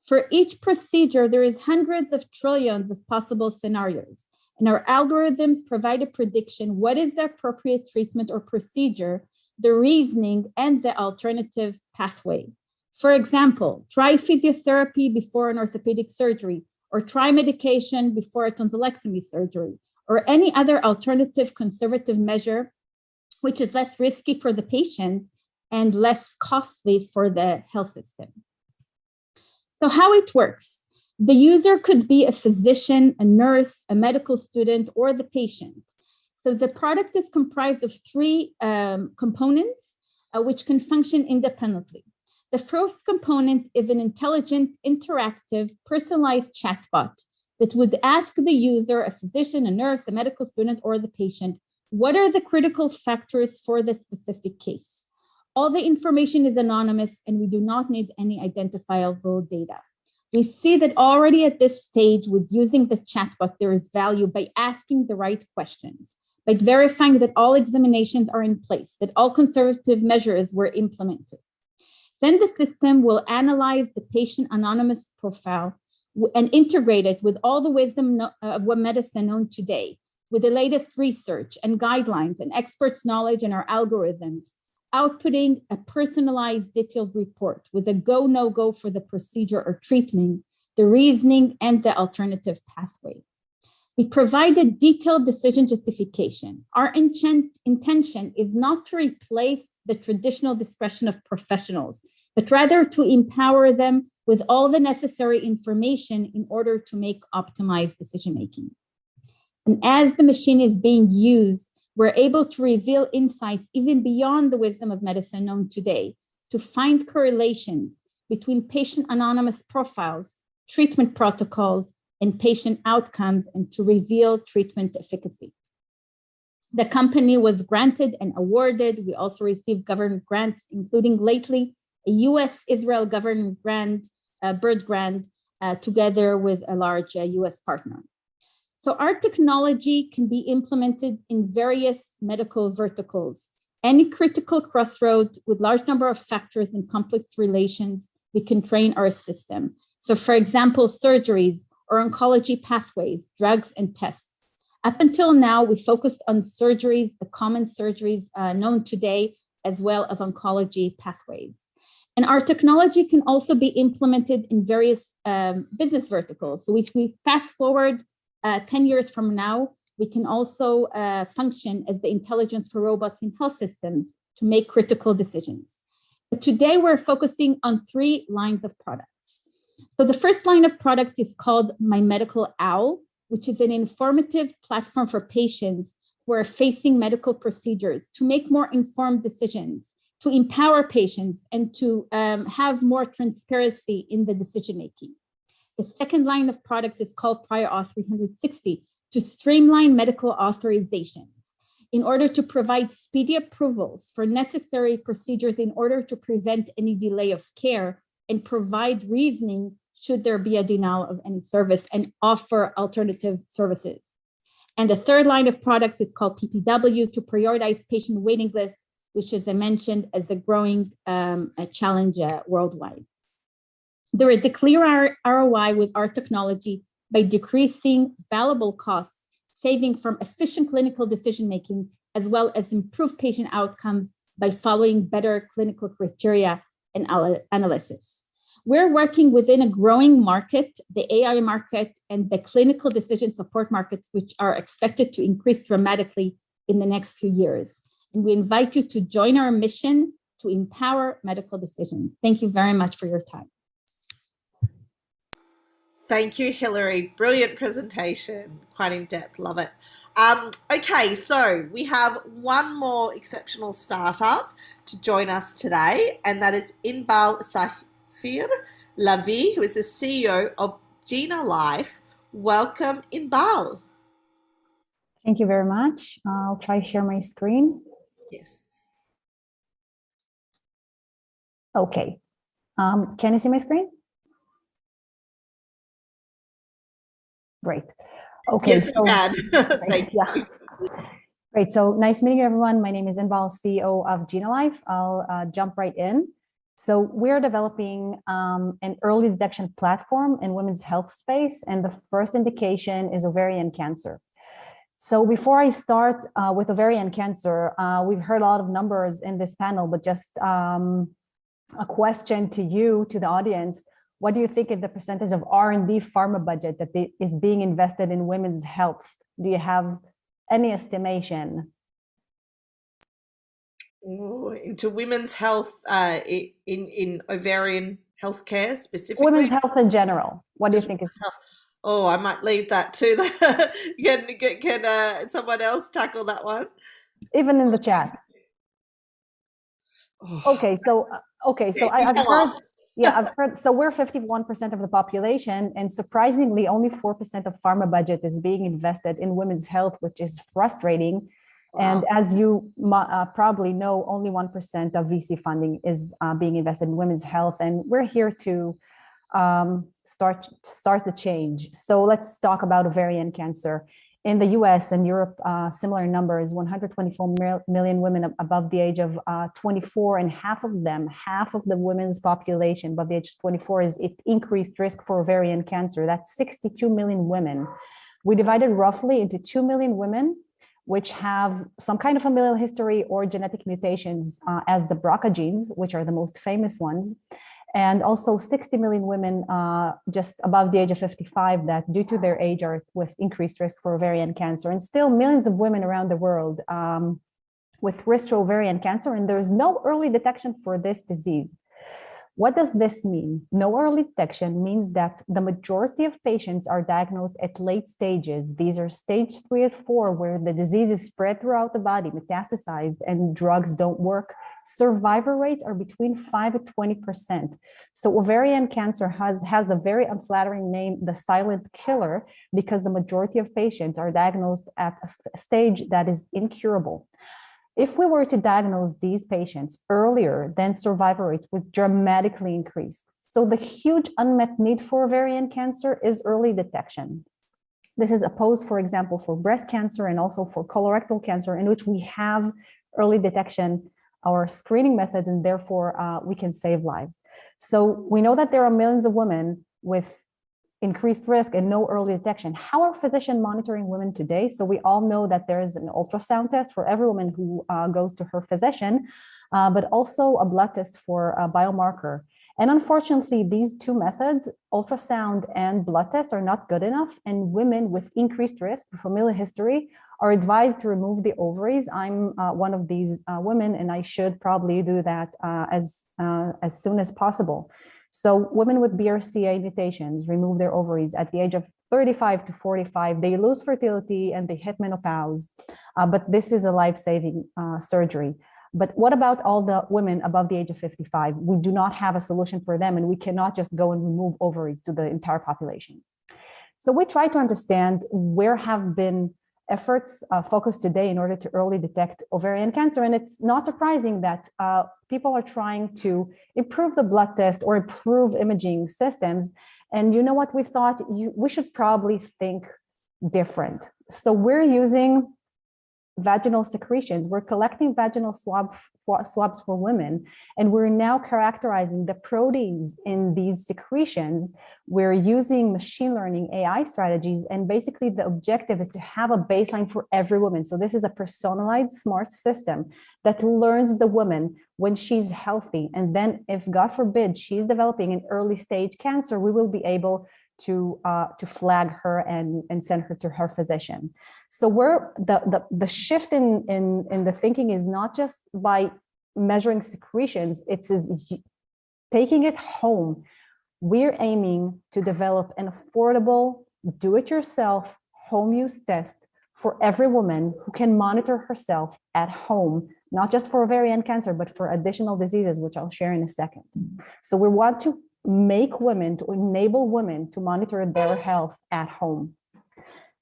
For each procedure, there is hundreds of trillions of possible scenarios, and our algorithms provide a prediction what is the appropriate treatment or procedure, the reasoning, and the alternative pathway. For example, try physiotherapy before an orthopedic surgery, or try medication before a tonsillectomy surgery, or any other alternative conservative measure, which is less risky for the patient and less costly for the health system. So how it works. The user could be a physician, a nurse, a medical student, or the patient. So the product is comprised of three components which can function independently. The first component is an intelligent, interactive, personalized chatbot that would ask the user, a physician, a nurse, a medical student, or the patient, what are the critical factors for the specific case? All the information is anonymous and we do not need any identifiable data. We see that already at this stage with using the chatbot, there is value by asking the right questions, by verifying that all examinations are in place, that all conservative measures were implemented. Then the system will analyze the patient anonymous profile and integrate it with all the wisdom of medicine known today, with the latest research and guidelines and experts' knowledge and our algorithms, outputting a personalized detailed report with a go, no go for the procedure or treatment, the reasoning, and the alternative pathway. We provide a detailed decision justification. Our intention is not to replace the traditional discretion of professionals, but rather to empower them with all the necessary information in order to make optimized decision-making. And as the machine is being used, we're able to reveal insights even beyond the wisdom of medicine known today, to find correlations between patient anonymous profiles, treatment protocols, and patient outcomes, and to reveal treatment efficacy. The company was granted and awarded. We also received government grants, including lately a US-Israel government grant, bird grant, together with a large US partner. So our technology can be implemented in various medical verticals. Any critical crossroad with large number of factors and complex relations, we can train our system. So for example, surgeries or oncology pathways, drugs and tests. Up until now, we focused on surgeries, the common surgeries known today, as well as oncology pathways. And our technology can also be implemented in various business verticals. So if we fast forward 10 years from now, we can also function as the intelligence for robots in health systems to make critical decisions. But today, we're focusing on three lines of products. So the first line of product is called My Medical Owl, which is an informative platform for patients who are facing medical procedures to make more informed decisions, to empower patients, and to have more transparency in the decision-making. The second line of products is called Prior Auth 360 to streamline medical authorizations in order to provide speedy approvals for necessary procedures in order to prevent any delay of care and provide reasoning should there be a denial of any service and offer alternative services. And the third line of products is called PPW to prioritize patient waiting lists, which, as I mentioned, is a growing challenge worldwide. There is a clear ROI with our technology by decreasing valuable costs, saving from efficient clinical decision-making, as well as improved patient outcomes by following better clinical criteria and analysis. We're working within a growing market, the AI market and the clinical decision support markets, which are expected to increase dramatically in the next few years. And we invite you to join our mission to empower medical decisions. Thank you very much for your time. Thank you, Hilary. Brilliant presentation, quite in depth, love it. Okay, so we have one more exceptional startup to join us today, and that is Inbal Safir Lavi, who is the CEO of Gina Life. Welcome, Inbal. Thank you very much. I'll try to share my screen. Yes. Okay. Can you see my screen? Great. Okay. Yes, so, thank you. Yeah. Great. So nice meeting you, everyone. My name is Inbal, CEO of Gina Life. I'll jump right in. So we're developing an early detection platform in women's health space, and the first indication is ovarian cancer. So before I start with ovarian cancer, we've heard a lot of numbers in this panel, but just a question to you, to the audience. What do you think is the percentage of R&D pharma budget that is being invested in women's health? Do you have any estimation? Into women's health in ovarian healthcare specifically? Women's health in general. What do you think? Oh, I might leave that to the. Can someone else tackle that one? Even in the chat. Okay, so I've heard. Yeah, I've heard. So we're 51% of the population, and surprisingly, only 4% of pharma budget is being invested in women's health, which is frustrating. Wow. And as you probably know, only 1% of VC funding is being invested in women's health, and we're here to start the change. So let's talk about ovarian cancer. In the US and Europe, similar numbers, 124 million women above the age of 24, and half of the women's population above the age of 24 is at increased risk for ovarian cancer. That's 62 million women. We divided roughly into 2 million women, which have some kind of familial history or genetic mutations as the BRCA genes, which are the most famous ones. And also 60 million women just above the age of 55 that due to their age are with increased risk for ovarian cancer, and still millions of women around the world with risk to ovarian cancer, and there is no early detection for this disease. What does this mean? No early detection means that the majority of patients are diagnosed at late stages. These are stage 3 and 4, where the disease is spread throughout the body, metastasized, and drugs don't work. Survival rates are between 5 and 20%. So ovarian cancer has the very unflattering name, the silent killer, because the majority of patients are diagnosed at a stage that is incurable. If we were to diagnose these patients earlier, then survival rates would dramatically increase. So the huge unmet need for ovarian cancer is early detection. This is opposed, for example, for breast cancer and also for colorectal cancer, in which we have early detection or screening methods, and therefore we can save lives. So we know that there are millions of women with increased risk and no early detection. How are physicians monitoring women today? So we all know that there is an ultrasound test for every woman who goes to her physician, but also a blood test for a biomarker. And unfortunately, these two methods, ultrasound and blood test, are not good enough. And women with increased risk for familial history are advised to remove the ovaries. I'm one of these women, and I should probably do that as soon as possible. So women with BRCA mutations remove their ovaries at the age of 35 to 45. They lose fertility and they hit menopause, but this is a life-saving surgery. But what about all the women above the age of 55? We do not have a solution for them, and we cannot just go and remove ovaries to the entire population. So we try to understand where have been efforts focused today in order to early detect ovarian cancer. And it's not surprising that people are trying to improve the blood test or improve imaging systems. And you know what, we thought we should probably think different. So we're using vaginal secretions. We're collecting vaginal swabs for women, and we're now characterizing the proteins in these secretions. We're using machine learning AI strategies, and basically the objective is to have a baseline for every woman. So this is a personalized smart system that learns the woman when she's healthy, and then if God forbid she's developing an early stage cancer, we will be able to flag her and send her to her physician. So we're the shift in the thinking is not just by measuring secretions, it's taking it home. We're aiming to develop an affordable, do-it-yourself home use test for every woman who can monitor herself at home, not just for ovarian cancer, but for additional diseases, which I'll share in a second. So we want to make women, to enable women to monitor their health at home.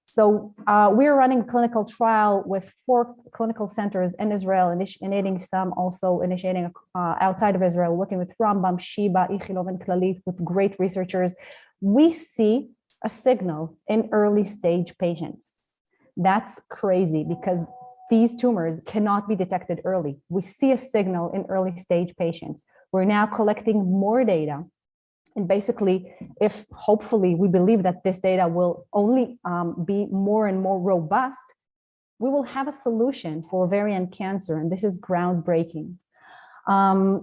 So we're running a clinical trial with 4 clinical centers in Israel, initiating some also initiating outside of Israel, working with Rambam, Sheba, Ichilov, and Khalili with great researchers. We see a signal in early stage patients. That's crazy because these tumors cannot be detected early. We see a signal in early stage patients. We're now collecting more data. And basically, if hopefully we believe that this data will only be more and more robust, we will have a solution for ovarian cancer, and this is groundbreaking.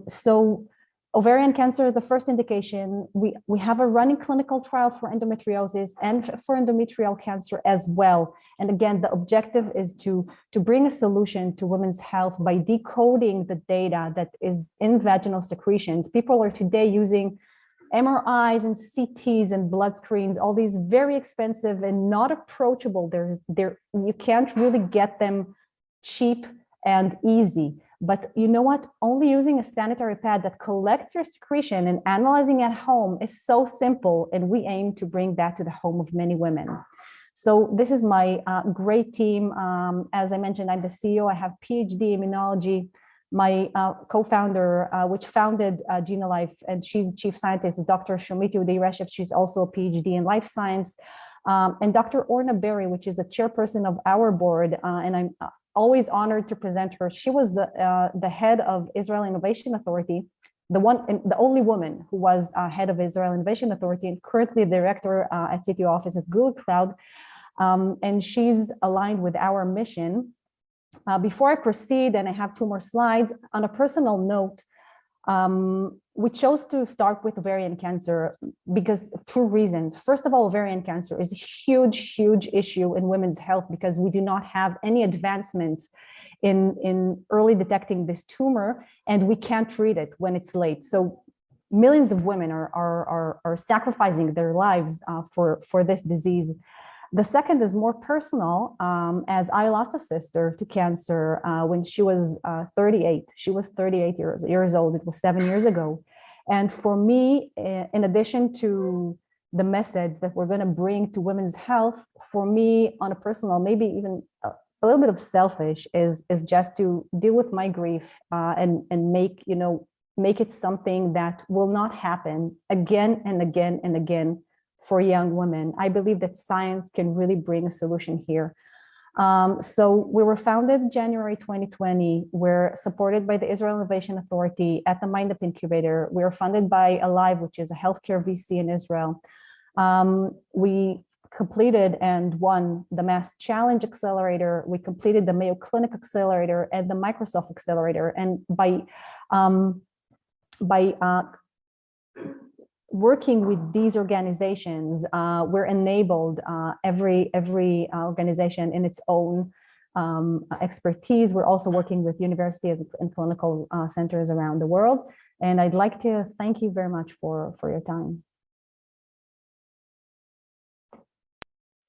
So ovarian cancer, the first indication, we have a running clinical trial for endometriosis and for endometrial cancer as well. And again, the objective is to bring a solution to women's health by decoding the data that is in vaginal secretions. People are today using MRIs and CTs and blood screens, all these very expensive and not approachable. You can't really get them cheap and easy. But you know what? Only using a sanitary pad that collects your secretion and analyzing at home is so simple. And we aim to bring that to the home of many women. So this is my great team. As I mentioned, I'm the CEO. I have PhD immunology. My co-founder, which founded Genolife, and she's chief scientist, Dr. Shomiti Uday-Reshev. She's also a PhD in life science. And Dr. Orna Berry, which is the chairperson of our board, and I'm always honored to present her. She was the head of Israel Innovation Authority, the only woman who was head of Israel Innovation Authority, and currently director at CTO office at Google Cloud. And she's aligned with our mission. Before I proceed, and I have 2 more slides, on a personal note, we chose to start with ovarian cancer because of 2 reasons. First of all, ovarian cancer is a huge, huge issue in women's health because we do not have any advancement in early detecting this tumor, and we can't treat it when it's late. So millions of women are sacrificing their lives for this disease. The second is more personal, as I lost a sister to cancer when she was 38. She was 38 years old. It was 7 years ago. And for me, in addition to the message that we're going to bring to women's health, for me, on a personal, maybe even a little bit of selfish, is just to deal with my grief and make it something that will not happen again and again and again for young women. I believe that science can really bring a solution here. So we were founded January 2020. We're supported by the Israel Innovation Authority at the MindUp Incubator. We are funded by Elah, which is a healthcare VC in Israel. We completed and won the Mass Challenge Accelerator. We completed the Mayo Clinic Accelerator and the Microsoft Accelerator. And by working with these organizations, we're enabled every organization in its own expertise. We're also working with universities and clinical centers around the world. And I'd like to thank you very much for your time.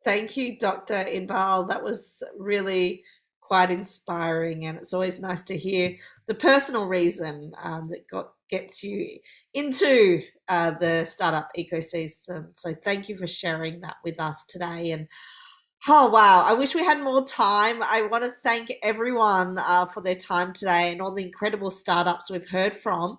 Thank you, Dr. Inbal. That was really quite inspiring, and it's always nice to hear the personal reason that gets you into the startup ecosystem. So thank you for sharing that with us today. And oh, wow, I wish we had more time. I want to thank everyone for their time today and all the incredible startups we've heard from.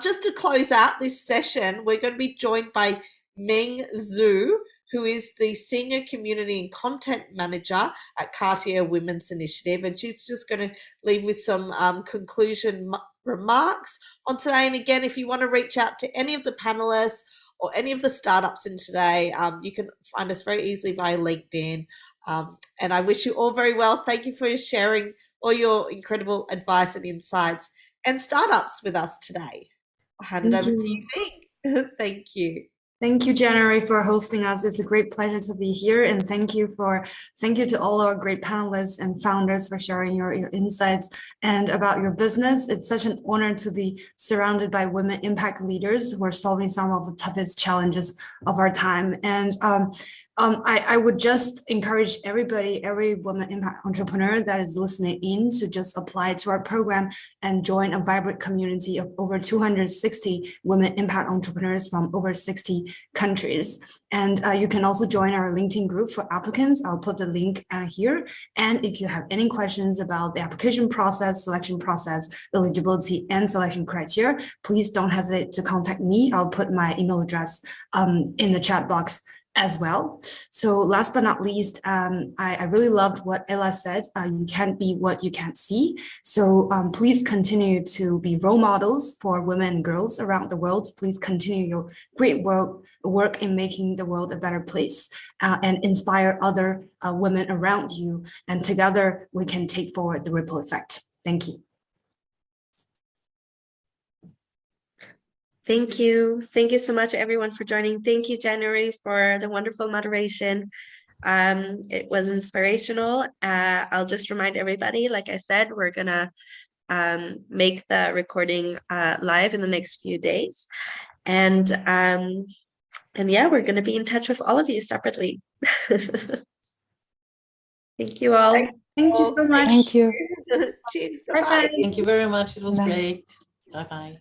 Just to close out this session, we're going to be joined by Meng Zhu, who is the Senior Community and Content Manager at Cartier Women's Initiative. And she's just going to leave with some conclusion remarks on today. And again, if you want to reach out to any of the panelists or any of the startups in today, you can find us very easily via LinkedIn. And I wish you all very well. Thank you for sharing all your incredible advice and insights and startups with us today. I'll hand it over to you, Ming. Thank you. Thank you, January, for hosting us. It's a great pleasure to be here, and thank you to all our great panelists and founders for sharing your insights and about your business. It's such an honor to be surrounded by women impact leaders who are solving some of the toughest challenges of our time. And I would just encourage every woman impact entrepreneur that is listening in to just apply to our program and join a vibrant community of over 260 women impact entrepreneurs from over 60 countries. And you can also join our LinkedIn group for applicants. I'll put the link here. And if you have any questions about the application process, selection process, eligibility, and selection criteria, please don't hesitate to contact me. I'll put my email address in the chat box as well. So last but not least, I really loved what Elah said. You can't be what you can't see. So please continue to be role models for women and girls around the world. Please continue your great work in making the world a better place and inspire other women around you. And together we can take forward the ripple effect. Thank you. Thank you. Thank you so much, everyone, for joining. Thank you, January, for the wonderful moderation. It was inspirational. I'll just remind everybody, like I said, we're gonna make the recording live in the next few days. And yeah, we're gonna be in touch with all of you separately. Thank you all. Thank you so much. Thank you. Cheers. Bye-bye. Thank you very much. It was Bye. great. Bye-bye.